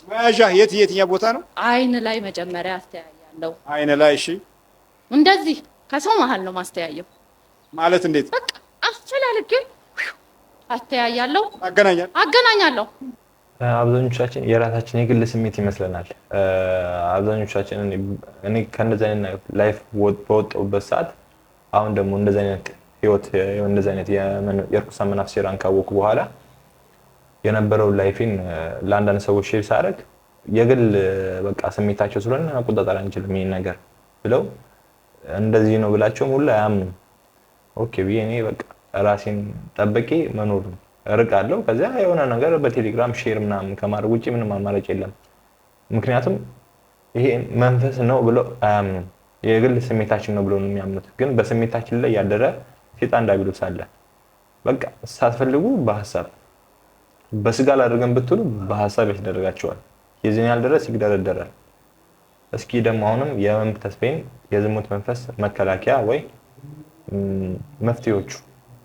መያዣ የትኛው ቦታ ነው? አይን ላይ መጀመሪያ አስተያያለሁ። አይን ላይ እሺ። እንደዚህ ከሰው መሀል ነው ማስተያየው። ማለት እንዴት? በቃ አፈላልጌ አስተያያለሁ፣ አገናኛለሁ። አብዛኞቻችን የራሳችን የግል ስሜት ይመስለናል። አብዛኞቻችን እኔ ከእንደዚህ አይነት ላይፍ በወጣሁበት ሰዓት አሁን ደግሞ እንደዚህ አይነት ህይወት እንደዚህ አይነት የርኩሳን መናፍስት ሴራን ካወኩ በኋላ የነበረው ላይፊን ለአንዳንድ ሰዎች ሼር ሳደርግ የግል በቃ ስሜታቸው ስለሆነ መቆጣጠር አንችልም ይሄን ነገር ብለው እንደዚህ ነው ብላቸው ሙሉ አያምኑም። ኦኬ ብዬ እኔ በቃ ራሴን ጠብቄ መኖር እርቃለሁ። ከዛ የሆነ ነገር በቴሌግራም ሼር ምናምን ከማድረግ ውጪ ምንም አማራጭ የለም። ምክንያቱም ይሄ መንፈስ ነው ብለው አያምኑም። የግል ስሜታችን ነው ብለው ነው የሚያምኑት። ግን በስሜታችን ላይ ያደረ ሴጣን ዲያብሎስ አለ። በቃ ሳትፈልጉ በሐሳብ በስጋ ላድርገን ብትሉ በሐሳብ ያስደርጋቸዋል። የዚህን ያህል ድረስ ይግደረደራል። እስኪ ደግሞ አሁንም የመንፈስ የዝሙት መንፈስ መከላከያ ወይ መፍትሄዎቹ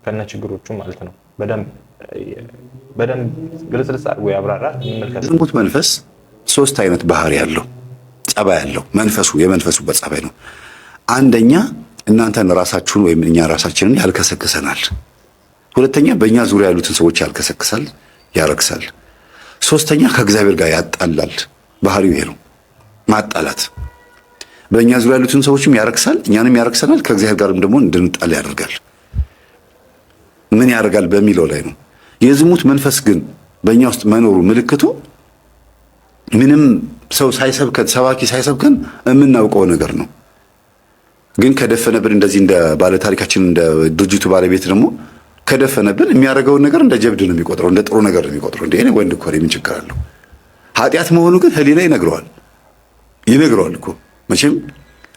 ከነችግሮቹ ማለት ነው በደንብ ግልጽ አድርጎ ያብራራል። እንመልከት። ዝሙት መንፈስ 3 አይነት ባህሪ ያለው ጸባይ ያለው የመንፈሱ በጸባይ ነው። አንደኛ እናንተን ራሳችሁን ወይም እኛ ራሳችንን ያልከሰክሰናል። ሁለተኛ በእኛ ዙሪያ ያሉትን ሰዎች ያልከሰክሳል፣ ያረክሳል። ሶስተኛ ከእግዚአብሔር ጋር ያጣላል። ባህሪው ይሄ ነው፣ ማጣላት። በእኛ ዙሪያ ያሉትን ሰዎችም ያረክሳል፣ እኛንም ያረክሰናል፣ ከእግዚአብሔር ጋርም ደግሞ እንድንጣላ ያደርጋል። ምን ያደርጋል በሚለው ላይ ነው። የዝሙት መንፈስ ግን በእኛ ውስጥ መኖሩ ምልክቱ ምንም ሰው ሳይሰብከን ሰባኪ ሳይሰብከን የምናውቀው ነገር ነው። ግን ከደፈነብን እንደዚህ እንደ ባለ ታሪካችን እንደ ድርጅቱ ባለቤት ደግሞ ከደፈነብን የሚያደርገውን ነገር እንደ ጀብድ ነው የሚቆጥረው፣ እንደ ጥሩ ነገር ነው የሚቆጥረው። እንደ እኔ ወንድ እኮ ነኝ ምን ችግር አለው? ኃጢአት መሆኑ ግን ህሊና ይነግረዋል እኮ መቼም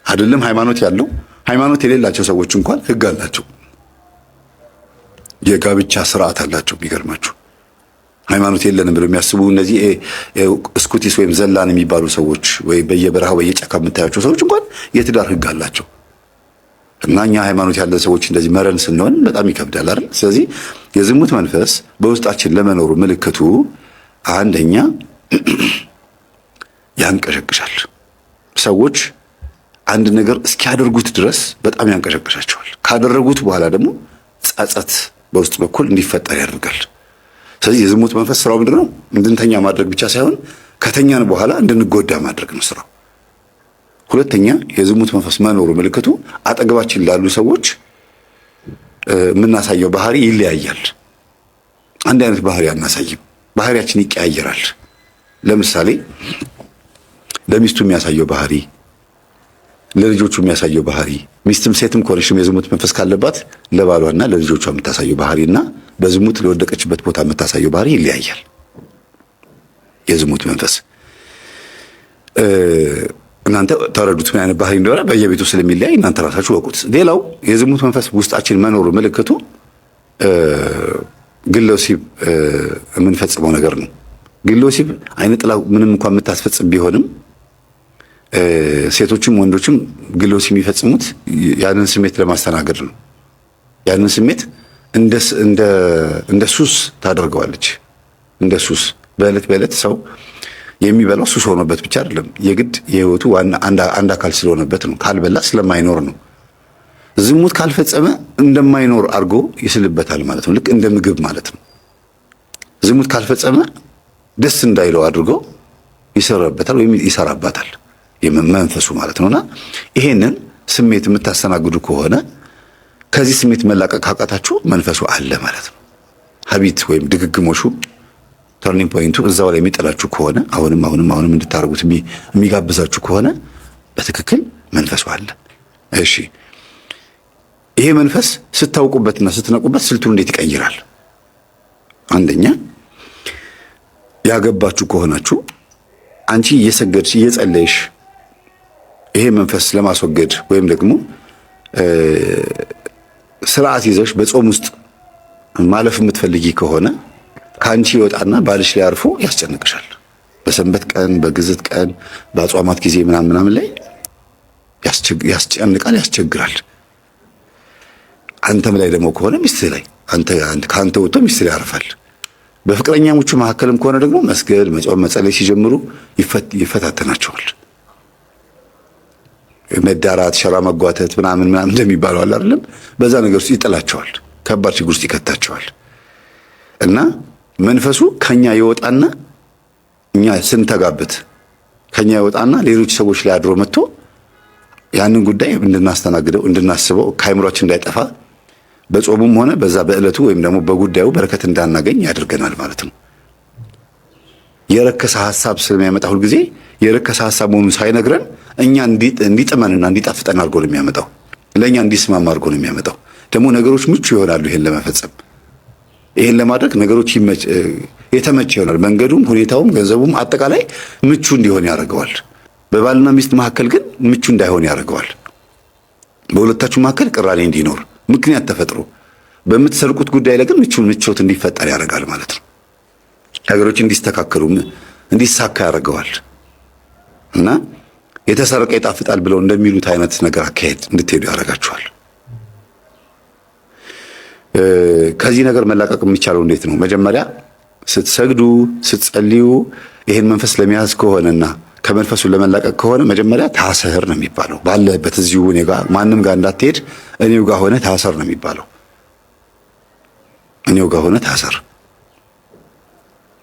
አይደለም። ሃይማኖት የሌላቸው ሰዎች እንኳን ህግ አላቸው፣ የጋብቻ ስርዓት አላቸው። የሚገርማችሁ ሃይማኖት የለንም ብለው የሚያስቡ እነዚህ ስኩቲስ ወይም ዘላን የሚባሉ ሰዎች ወይ በየበረሃው በየጫካ የምታያቸው ሰዎች እንኳን የትዳር ህግ አላቸው። እና እኛ ሃይማኖት ያለን ሰዎች እንደዚህ መረን ስንሆን በጣም ይከብዳል አይደል? ስለዚህ የዝሙት መንፈስ በውስጣችን ለመኖሩ ምልክቱ አንደኛ ያንቀሸቅሻል። ሰዎች አንድ ነገር እስኪያደርጉት ድረስ በጣም ያንቀሸቅሻቸዋል። ካደረጉት በኋላ ደግሞ ጸጸት በውስጥ በኩል እንዲፈጠር ያደርጋል። ስለዚህ የዝሙት መንፈስ ስራው ምንድነው? እንድንተኛ ማድረግ ብቻ ሳይሆን ከተኛን በኋላ እንድንጎዳ ማድረግ ነው ስራው። ሁለተኛ የዝሙት መንፈስ መኖሩ ምልክቱ አጠገባችን ላሉ ሰዎች የምናሳየው ባህሪ ይለያያል። አንድ አይነት ባህሪ አናሳይም። ባህሪያችን ይቀያየራል። ለምሳሌ ለሚስቱ የሚያሳየው ባህሪ፣ ለልጆቹ የሚያሳየው ባህሪ፣ ሚስትም ሴትም ኮኔክሽን የዝሙት መንፈስ ካለባት ለባሏና ለልጆቿ የምታሳየው ባህሪና በዝሙት ለወደቀችበት ቦታ የምታሳየው ባህሪ ይለያያል። የዝሙት መንፈስ እናንተ ተረዱት ምን አይነት ባህሪ እንደሆነ በየቤቱ ስለሚለያይ እናንተ ራሳችሁ ወቁት። ሌላው የዝሙት መንፈስ ውስጣችን መኖሩ ምልክቱ ግለ ወሲብ የምንፈጽመው ነገር ነው። ግለ ወሲብ አይነ ጥላ ምንም እንኳን የምታስፈጽም ቢሆንም ሴቶችም ወንዶችም ግለ ወሲብ የሚፈጽሙት ያንን ስሜት ለማስተናገድ ነው። ያንን ስሜት እንደ ሱስ ታደርገዋለች። እንደ ሱስ በዕለት ሰው የሚበላው ሱስ ሆኖበት ብቻ አይደለም፣ የግድ የህይወቱ ዋና አንድ አካል ስለሆነበት ነው። ካልበላ ስለማይኖር ነው። ዝሙት ካልፈጸመ እንደማይኖር አድርጎ ይስልበታል ማለት ነው። ልክ እንደ ምግብ ማለት ነው። ዝሙት ካልፈጸመ ደስ እንዳይለው አድርጎ ይሰራበታል ወይም ይሰራባታል መንፈሱ ማለት ነውና ይሄንን ስሜት የምታስተናግዱ ከሆነ ከዚህ ስሜት መላቀቅ ካቃታችሁ መንፈሱ አለ ማለት ነው። ሀቢት ወይም ድግግሞሹ ተርኒንግ ፖይንቱ እዛው ላይ የሚጠላችሁ ከሆነ አሁንም እንድታረጉት የሚጋብዛችሁ ከሆነ በትክክል መንፈሱ አለ። እሺ ይሄ መንፈስ ስታውቁበትና ስትነቁበት ስልቱን እንዴት ይቀይራል? አንደኛ ያገባችሁ ከሆናችሁ አንቺ እየሰገድሽ እየጸለይሽ ይሄ መንፈስ ለማስወገድ ወይም ደግሞ ስርዓት ይዘሽ በጾም ውስጥ ማለፍ የምትፈልጊ ከሆነ ከአንቺ ይወጣና ባልሽ ላይ አርፎ ያስጨንቅሻል። በሰንበት ቀን፣ በግዝት ቀን፣ በአጽዋማት ጊዜ ምናምን ላይ ያስጨንቃል፣ ያስቸግራል። አንተም ላይ ደግሞ ከሆነ ሚስትህ ላይ ከአንተ ወጥቶ ሚስትህ ላይ ያርፋል። በፍቅረኛሞቹ መካከልም ከሆነ ደግሞ መስገድ፣ መጾም፣ መጸለይ ሲጀምሩ ይፈታተናቸዋል። መዳራት፣ ሸራ መጓተት ምናምን እንደሚባለው አለ አይደለም? በዛ ነገር ውስጥ ይጥላቸዋል፣ ከባድ ችግር ውስጥ ይከታቸዋል። እና መንፈሱ ከኛ ይወጣና እኛ ስንተጋበት ከኛ ይወጣና ሌሎች ሰዎች ላይ አድሮ መጥቶ ያንን ጉዳይ እንድናስተናግደው እንድናስበው ከአይምሯችን እንዳይጠፋ በጾሙም ሆነ በዛ በዕለቱ ወይም ደግሞ በጉዳዩ በረከት እንዳናገኝ ያደርገናል ማለት ነው። የረከሰ ሐሳብ ስለሚያመጣ ሁልጊዜ የረከሰ ሐሳብ መሆኑን ሳይነግረን እኛ እንዲጥመንና እንዲጣፍጠን አድርጎ ነው የሚያመጣው። ለእኛ እንዲስማማ አድርጎ ነው የሚያመጣው። ደግሞ ነገሮች ምቹ ይሆናሉ። ይሄን ለመፈጸም ይሄን ለማድረግ ነገሮች የተመቸ ይሆናል። መንገዱም፣ ሁኔታውም፣ ገንዘቡም አጠቃላይ ምቹ እንዲሆን ያደርገዋል። በባልና ሚስት መካከል ግን ምቹ እንዳይሆን ያደርገዋል። በሁለታችሁ መካከል ቅራኔ እንዲኖር ምክንያት ተፈጥሮ በምትሰርቁት ጉዳይ ላይ ግን ምቾት እንዲፈጠር ያደርጋል ማለት ነው። ነገሮች እንዲስተካከሉ እንዲሳካ ያደርገዋል። እና የተሰረቀ ይጣፍጣል ብለው እንደሚሉት አይነት ነገር አካሄድ እንድትሄዱ ያደርጋችኋል። ከዚህ ነገር መላቀቅ የሚቻለው እንዴት ነው? መጀመሪያ ስትሰግዱ ስትጸልዩ ይሄን መንፈስ ለመያዝ ከሆነና ከመንፈሱ ለመላቀቅ ከሆነ መጀመሪያ ታሰር ነው የሚባለው። ባለበት እዚሁ እኔ ጋር ማንም ጋር እንዳትሄድ እኔው ጋር ሆነ ታሰር ነው የሚባለው። እኔው ጋር ሆነ ታሰር።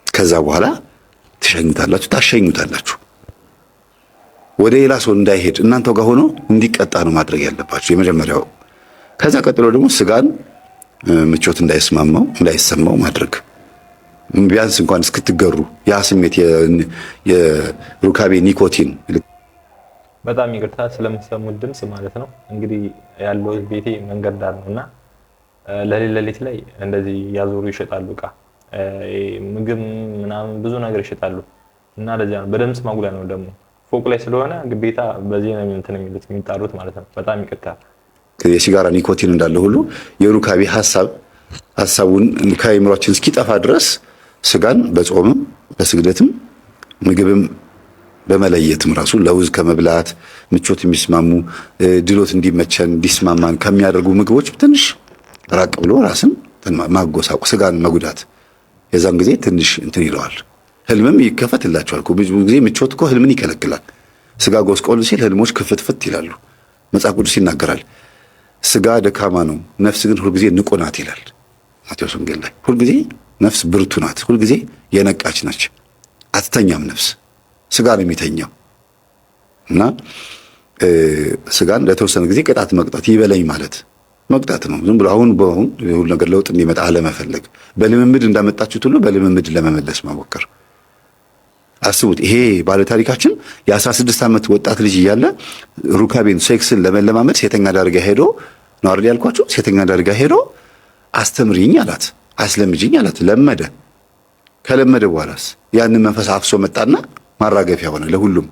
ከዛ በኋላ ታሸኙታላችሁ። ወደ ሌላ ሰው እንዳይሄድ እናንተው ጋር ሆኖ እንዲቀጣ ነው ማድረግ ያለባችሁ የመጀመሪያው። ከዛ ቀጥሎ ደግሞ ስጋን ምቾት እንዳይሰማው ማድረግ፣ ቢያንስ እንኳን እስክትገሩ ያ ስሜት የሩካቤ ኒኮቲን። በጣም ይቅርታ ስለምትሰሙት ድምጽ ማለት ነው። እንግዲህ ያለው ቤቴ መንገድ ዳር ነውና ለሌሊት ላይ እንደዚህ ያዞሩ ይሸጣሉ እቃ፣ ምግብ ምናምን ብዙ ነገር ይሸጣሉ። እና ለዚያ ነው በድምጽ ማጉያ ነው ደግሞ ፎቅ ላይ ስለሆነ ግዴታ በዚህ ነው የሚጣሩት ማለት ነው። በጣም ይቅርታ። የሲጋራ ኒኮቲን እንዳለ ሁሉ የሩካቤ ሐሳቡን ከአእምሯችን እስኪጠፋ ድረስ ስጋን በጾምም በስግደትም ምግብም በመለየትም ራሱ ለውዝ ከመብላት ምቾት የሚስማሙ ድሎት እንዲመቸን እንዲስማማን ከሚያደርጉ ምግቦች ትንሽ ራቅ ብሎ ራስን ማጎሳቁ፣ ስጋን መጉዳት የዛን ጊዜ ትንሽ እንትን ይለዋል። ህልምም ይከፈትላቸዋል። ብዙ ጊዜ ምቾት እኮ ህልምን ይከለክላል። ስጋ ጎስቆል ሲል ህልሞች ክፍትፍት ይላሉ። መጽሐፍ ቅዱስ ይናገራል። ስጋ ደካማ ነው፣ ነፍስ ግን ሁልጊዜ ንቁ ናት ይላል ማቴዎስ ወንጌል ላይ። ሁልጊዜ ነፍስ ብርቱ ናት፣ ሁልጊዜ የነቃች ነች። አትተኛም ነፍስ፣ ስጋ ነው የሚተኛው። እና ስጋን ለተወሰነ ጊዜ ቅጣት መቅጣት፣ ይበለኝ ማለት መቅጣት ነው። ዝም ብሎ አሁን ሁሉ ነገር ለውጥ እንዲመጣ አለመፈለግ፣ በልምምድ እንዳመጣችሁት ሁሉ በልምምድ ለመመለስ መሞከር። አስቡት፣ ይሄ ባለታሪካችን የ16 ዓመት ወጣት ልጅ እያለ ሩካቤን ሴክስን ለመለማመድ ሴተኛ ዳርጋ ሄዶ ነው አይደል ያልኳችሁ? ሴተኛ ዳርጋ ሄዶ አስተምሪኝ አላት፣ አስለምጂኝ አላት። ለመደ። ከለመደ በኋላስ ያንን መንፈስ አፍሶ መጣና ማራገፊያ ሆነ ለሁሉም።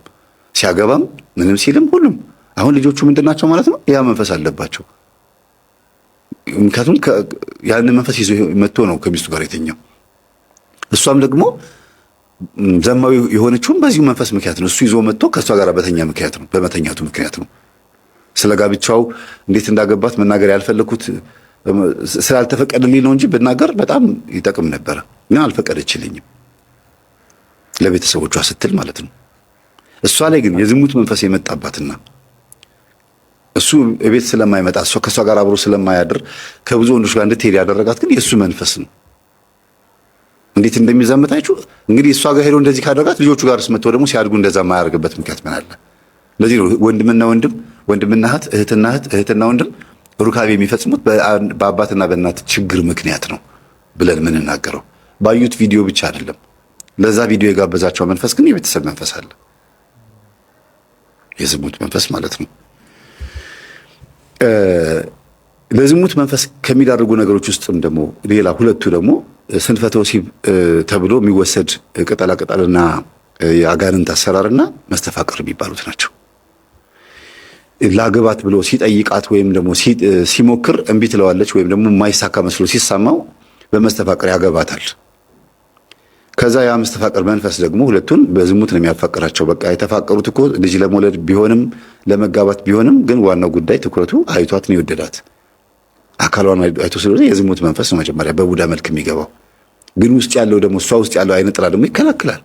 ሲያገባም ምንም ሲልም ሁሉም አሁን ልጆቹ ምንድናቸው ማለት ነው? ያ መንፈስ አለባቸው። ምክንያቱም ያንን መንፈስ ይዞ መጥቶ ነው ከሚስቱ ጋር የተኛው። እሷም ደግሞ ዘማዊ የሆነችውም በዚሁ መንፈስ ምክንያት ነው። እሱ ይዞ መጥቶ ከእሷ ጋር በመተኛቱ ምክንያት ነው። ስለ ጋብቻው እንዴት እንዳገባት መናገር ያልፈለኩት ስላልተፈቀደልኝ ነው እንጂ ብናገር በጣም ይጠቅም ነበረ። ግን አልፈቀደችልኝም፣ ለቤተሰቦቿ ስትል ማለት ነው። እሷ ላይ ግን የዝሙት መንፈስ የመጣባትና እሱ እቤት ስለማይመጣ እሷ ከእሷ ጋር አብሮ ስለማያድር ከብዙ ወንዶች ጋር እንድትሄድ ያደረጋት ግን የእሱ መንፈስ ነው። እንዴት እንደሚዛመታችሁ እንግዲህ እሷ ጋር ሄዶ እንደዚህ ካደረጋት ልጆቹ ጋር ስመጥቶ ደግሞ ሲያድጉ እንደዛ የማያደርግበት ምክንያት ምን አለ? ለዚህ ነው ወንድምና ወንድም፣ እህትና እህት፣ እህትና ወንድም ሩካቤ የሚፈጽሙት በአባትና በእናት ችግር ምክንያት ነው ብለን የምንናገረው። ባዩት ቪዲዮ ብቻ አይደለም። ለዛ ቪዲዮ የጋበዛቸው መንፈስ ግን የቤተሰብ መንፈስ አለ፣ የዝሙት መንፈስ ማለት ነው። ለዝሙት መንፈስ ከሚዳርጉ ነገሮች ውስጥም ደግሞ ሌላ ሁለቱ ደግሞ ስንፈተ ወሲብ ተብሎ የሚወሰድ ቅጠላቅጠልና የአጋንንት አሰራርና መስተፋቅር የሚባሉት ናቸው። ላገባት ብሎ ሲጠይቃት ወይም ደግሞ ሲሞክር እምቢ ትለዋለች ወይም ደግሞ የማይሳካ መስሎ ሲሰማው በመስተፋቅር ያገባታል። ከዛ ያ መስተፋቅር መንፈስ ደግሞ ሁለቱን በዝሙት ነው የሚያፋቅራቸው። በቃ የተፋቀሩት እኮ ልጅ ለመውለድ ቢሆንም ለመጋባት ቢሆንም ግን ዋናው ጉዳይ ትኩረቱ አይቷት ነው የወደዳት። አካሏን አይቶ ስለሆነ የዝሙት መንፈስ ነው መጀመሪያ በቡዳ መልክ የሚገባው። ግን ውስጥ ያለው ደግሞ እሷ ውስጥ ያለው አይነ ጥላ ደግሞ ይከላከላል።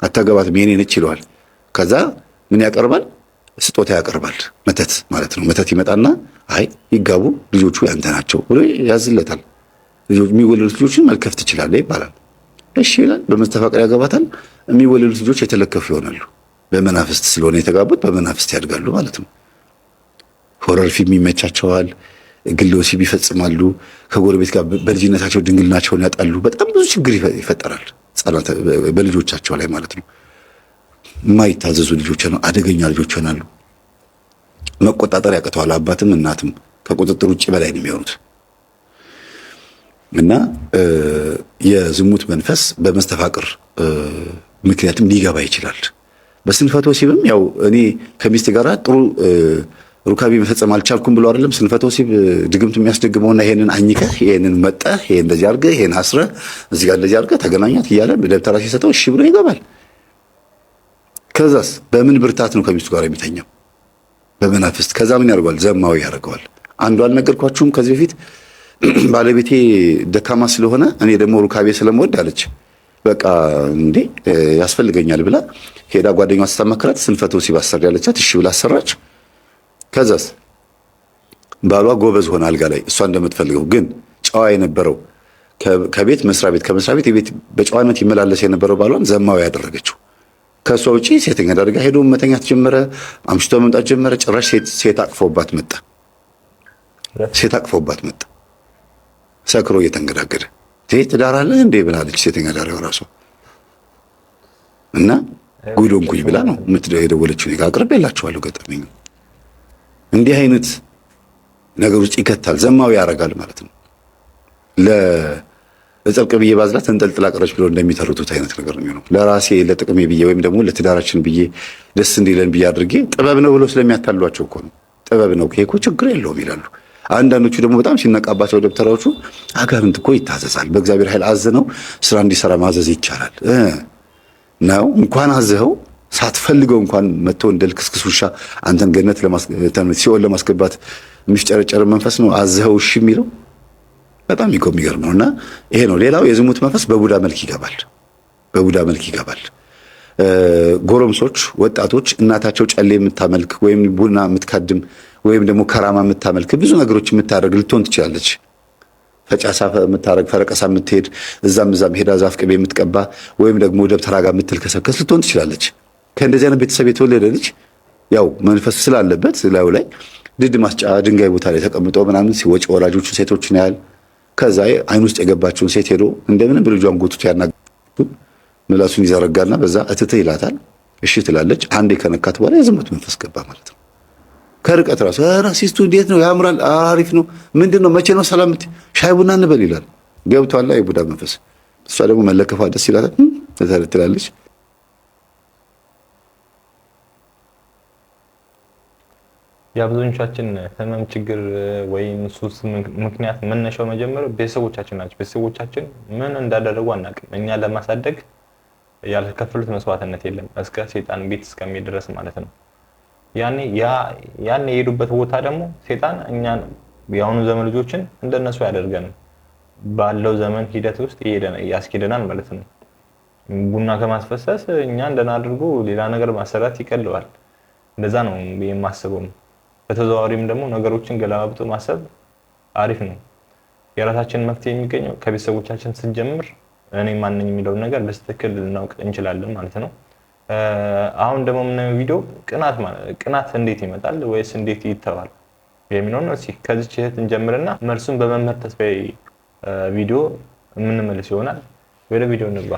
አታገባትም የኔ ነች ይለዋል። ከዛ ምን ያቀርባል? ስጦታ ያቀርባል። መተት ማለት ነው። መተት ይመጣና አይ ይጋቡ ልጆቹ ያንተ ናቸው ብሎ ያዝለታል። የሚወለዱት ልጆችን መልከፍ ትችላለህ ይባላል። እሺ ይላል። በመስተፋቅር ያገባታል። የሚወለዱት ልጆች የተለከፉ ይሆናሉ። በመናፍስት ስለሆነ የተጋቡት በመናፍስት ያድጋሉ ማለት ነው። ሆረር ፊልም ይመቻቸዋል። ግለ ወሲብ ይፈጽማሉ። ከጎረቤት ጋር በልጅነታቸው ድንግልናቸውን ያጣሉ። በጣም ብዙ ችግር ይፈጠራል በልጆቻቸው ላይ ማለት ነው። የማይታዘዙ ልጆች ነው፣ አደገኛ ልጆች ይሆናሉ። መቆጣጠር ያቅተዋል። አባትም እናትም ከቁጥጥር ውጭ በላይ ነው የሚሆኑት። እና የዝሙት መንፈስ በመስተፋቅር ምክንያትም ሊገባ ይችላል። በስንፈተ ወሲብም ያው እኔ ከሚስት ጋር ጥሩ ሩካቤ መፈጸም አልቻልኩም ብሎ አይደለም ስንፈተ ወሲብ ድግምት የሚያስደግመውና ይሄንን አኝከህ ይሄንን መጠህ ይሄን እንደዚህ አድርገህ ይሄን አስረህ እዚህ ጋር እንደዚህ አድርገህ ተገናኛት እያለ ደብተራ ሲሰጠው እሺ ብሎ ይገባል። ከዛስ በምን ብርታት ነው ከሚስቱ ጋር የሚተኛው? በመናፍስት። ከዛ ምን ያደርገዋል? ዘማዊ ያደርገዋል። አንዱ አልነገርኳችሁም ከዚህ በፊት ባለቤቴ ደካማ ስለሆነ እኔ ደግሞ ሩካቤ ስለምወድ አለች። በቃ እንዴ ያስፈልገኛል ብላ ሄዳ ጓደኛዋ ስታማክራት ስንፈተ ወሲብ አሰሪ ያለቻት እሺ ብላ አሰራች። ከዛስ ባሏ ጎበዝ ሆነ አልጋ ላይ እሷ እንደምትፈልገው። ግን ጨዋ የነበረው ከቤት መስሪያ ቤት ከመስሪያ ቤት የቤት በጨዋነት ይመላለስ የነበረው ባሏን ዘማዊ ያደረገችው። ከሷ ውጪ ሴተኛ አድርጋ ሄዶ መተኛት ጀመረ። አምሽቶ መምጣት ጀመረ። ጭራሽ ሴት አቅፎባት መጣ። ሴት አቅፎባት መጣ። ሰክሮ እየተንገዳገደ ትዳር አለ እንዴ ብላለች ሴተኛ ዳሪው ራሷ። እና ጉዶንኩኝ ብላ ነው የደወለችው። እኔ ጋር አቅርቤላችኋለሁ ገጠመኝ። እንዲህ አይነት ነገር ውስጥ ይከታል። ዘማዊ ያደርጋል ማለት ነው። ለጽድቅ ብዬ ባዝላት ተንጠልጥላ ቀረች ብሎ እንደሚተርቱት አይነት ነገር ነው የሚሆነው። ለራሴ ለጥቅሜ ብዬ ወይም ደግሞ ለትዳራችን ብዬ ደስ እንዲለን ብዬ አድርጌ ጥበብ ነው ብሎ ስለሚያታሏቸው እኮ ነው። ጥበብ ነው ይሄ እኮ ችግር የለውም ይላሉ። አንዳንዶቹ ደግሞ በጣም ሲነቃባቸው ደብተራዎቹ አጋንንት እኮ ይታዘዛል፣ በእግዚአብሔር ኃይል አዝነው ስራ እንዲሰራ ማዘዝ ይቻላል ነው። እንኳን አዘኸው ሳትፈልገው እንኳን መጥቶ እንደ ልክስክስ ውሻ አንተን ገነት ሲኦል ለማስገባት የሚፍጨረጨር መንፈስ ነው አዘኸው እሺ የሚለው። በጣም የሚገርም ነውና ይሄ ነው። ሌላው የዝሙት መንፈስ በቡዳ መልክ ይገባል። በቡዳ መልክ ይገባል። ጎረምሶች፣ ወጣቶች እናታቸው ጨሌ የምታመልክ ወይም ቡና የምትካድም ወይም ደግሞ ከራማ የምታመልክ ብዙ ነገሮች የምታደርግ ልትሆን ትችላለች። ፈጫሳ የምታደርግ ፈረቀሳ የምትሄድ እዛም ሄዳ ዛፍ ቅቤ የምትቀባ ወይም ደግሞ ደብተራ ጋር የምትልከሰከስ ልትሆን ትችላለች። ከእንደዚህ አይነት ቤተሰብ የተወለደ ልጅ ያው መንፈስ ስላለበት ላዩ ላይ ድድ ማስጫ ድንጋይ ቦታ ላይ ተቀምጦ ምናምን ሲወጭ ወላጆቹን ሴቶችን ያህል ከዛ አይን ውስጥ የገባችውን ሴት ሄዶ እንደምንም ብልጇን ጎትቶ ያናግሩ ምላሱን ይዘረጋና በዛ እትት ይላታል። እሺ ትላለች። አንዴ ከነካት በኋላ የዝሙት መንፈስ ገባ ማለት ነው። ከርቀት ራሱ ራሲስቱ እንዴት ነው ያምራል፣ አሪፍ ነው፣ ምንድነው መቼ ነው ሰላም ሻይ ቡና እንበል ይላል። ገብቷል የቡዳ መንፈስ። እሷ ደግሞ መለከፏ ደስ ይላታል ትላለች። የአብዛኞቻችን ህመም ችግር ወይም ሱስ ምክንያት መነሻው መጀመሪያው ቤተሰቦቻችን ናቸው። ቤተሰቦቻችን ምን እንዳደረጉ አናውቅም። እኛ ለማሳደግ ያልከፈሉት መስዋዕትነት የለም እስከ ሰይጣን ቤት እስከሚሄድ ድረስ ማለት ነው። ያኔ የሄዱበት ቦታ ደግሞ ሰይጣን እኛን የአሁኑ ዘመን ልጆችን እንደነሱ ያደርገን ባለው ዘመን ሂደት ውስጥ ያስኬደናል ማለት ነው። ቡና ከማስፈሰስ እኛ እንደናድርጉ ሌላ ነገር ማሰራት ይቀለዋል። እንደዛ ነው የማስበው። በተዘዋዋሪም ደግሞ ነገሮችን ገላብጦ ማሰብ አሪፍ ነው። የራሳችን መፍትሄ የሚገኘው ከቤተሰቦቻችን ስንጀምር እኔ ማን ነኝ የሚለው ነገር በትክክል ልናውቅ እንችላለን ማለት ነው። አሁን ደግሞ የምናየው ቪዲዮ ቅናት እንዴት ይመጣል ወይስ እንዴት ይተዋል የሚለው ነው። እስኪ ከዚህ እህት እንጀምርና መልሱን በመምህር ተስፋዬ ቪዲዮ የምንመልስ ይሆናል። ወደ ቪዲዮ እንግባ።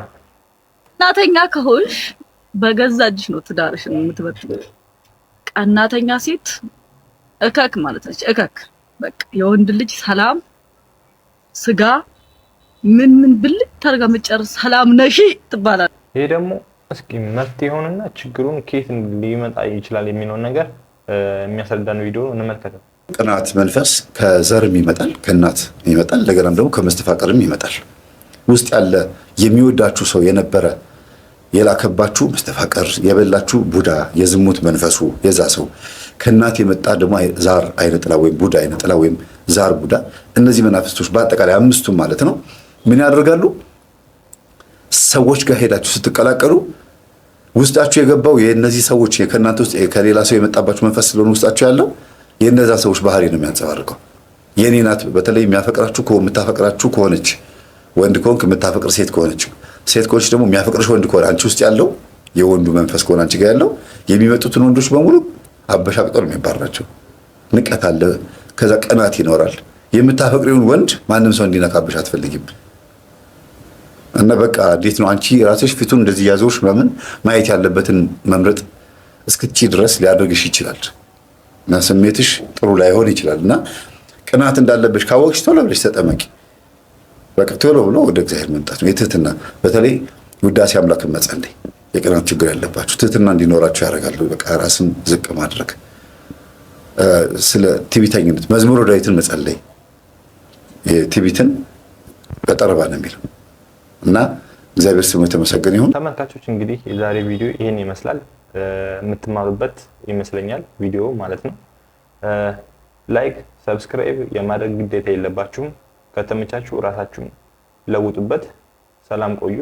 ቀናተኛ ከሆንሽ በገዛ እጅሽ ነው ትዳርሽን የምትበትነው። ቀናተኛ ሴት እከክ ማለት ነች። እከክ በቃ የወንድ ልጅ ሰላም ስጋ ምን ብልጥ ታርጋ መጨረስ ሰላም ነሽ ትባላለች። ይሄ ደግሞ እስኪ መፍትሄ ሆነና ችግሩን ከየት ሊመጣ ይችላል የሚለው ነገር የሚያስረዳን ቪዲዮ እንመልከተው። ቅናት መንፈስ ከዘርም ይመጣል፣ ከእናት ይመጣል፣ እንደገናም ደግሞ ከመስተፋቀርም ይመጣል። ውስጥ ያለ የሚወዳችሁ ሰው የነበረ የላከባችሁ መስተፋቀር የበላችሁ ቡዳ የዝሙት መንፈሱ የዛ ሰው ከእናት የመጣ ደግሞ ዛር አይነ ጥላ ወይም ቡዳ አይነ ጥላ ወይም ዛር ቡዳ፣ እነዚህ መናፍስቶች በአጠቃላይ አምስቱም ማለት ነው ምን ያደርጋሉ? ሰዎች ጋር ሄዳችሁ ስትቀላቀሉ ውስጣችሁ የገባው የእነዚህ ሰዎች ከእናንተ ውስጥ ከሌላ ሰው የመጣባችሁ መንፈስ ስለሆነ ውስጣችሁ ያለው የእነዛ ሰዎች ባህሪ ነው የሚያንጸባርቀው። የኔ ናት። በተለይ የምታፈቅራችሁ ከሆነች ወንድ ከሆንክ የምታፈቅር ሴት ከሆነች፣ ሴት ከሆነች ደግሞ የሚያፈቅርሽ ወንድ ከሆነ አንቺ ውስጥ ያለው የወንዱ መንፈስ ከሆነ አንቺ ጋር ያለው የሚመጡትን ወንዶች በሙሉ አበሻቅጠው ነው የሚባርራቸው። ንቀት አለ፣ ከዛ ቅናት ይኖራል። የምታፈቅሪውን ወንድ ማንም ሰው እንዲነካብሽ አትፈልጊም። እና በቃ እንዴት ነው አንቺ ራስሽ ፊቱን እንደዚህ ያዘውሽ ምናምን ማየት ያለበትን መምረጥ እስክቺ ድረስ ሊያደርግሽ ይችላል። እና ስሜትሽ ጥሩ ላይሆን ይችላል። እና ቅናት እንዳለብሽ ካወቅሽ ቶሎ ብለሽ ተጠመቂ። በቃ ቶሎ ብሎ ወደ እግዚአብሔር መምጣት ነው። የትህትና በተለይ ውዳሴ አምላክን መጸለይ። የቅናት ችግር ያለባችሁ ትህትና እንዲኖራችሁ ያደርጋሉ። በቃ ራስን ዝቅ ማድረግ፣ ስለ ትዕቢተኝነት መዝሙረ ዳዊትን መጸለይ። ትዕቢትን በጠረባ ነው የሚለው እና እግዚአብሔር ስሙ የተመሰገነ ይሁን። ተመልካቾች እንግዲህ የዛሬ ቪዲዮ ይህን ይመስላል። የምትማሩበት ይመስለኛል ቪዲዮ ማለት ነው። ላይክ ሰብስክራይብ የማድረግ ግዴታ የለባችሁም። ከተመቻችሁ ራሳችሁን ለውጡበት። ሰላም ቆዩ።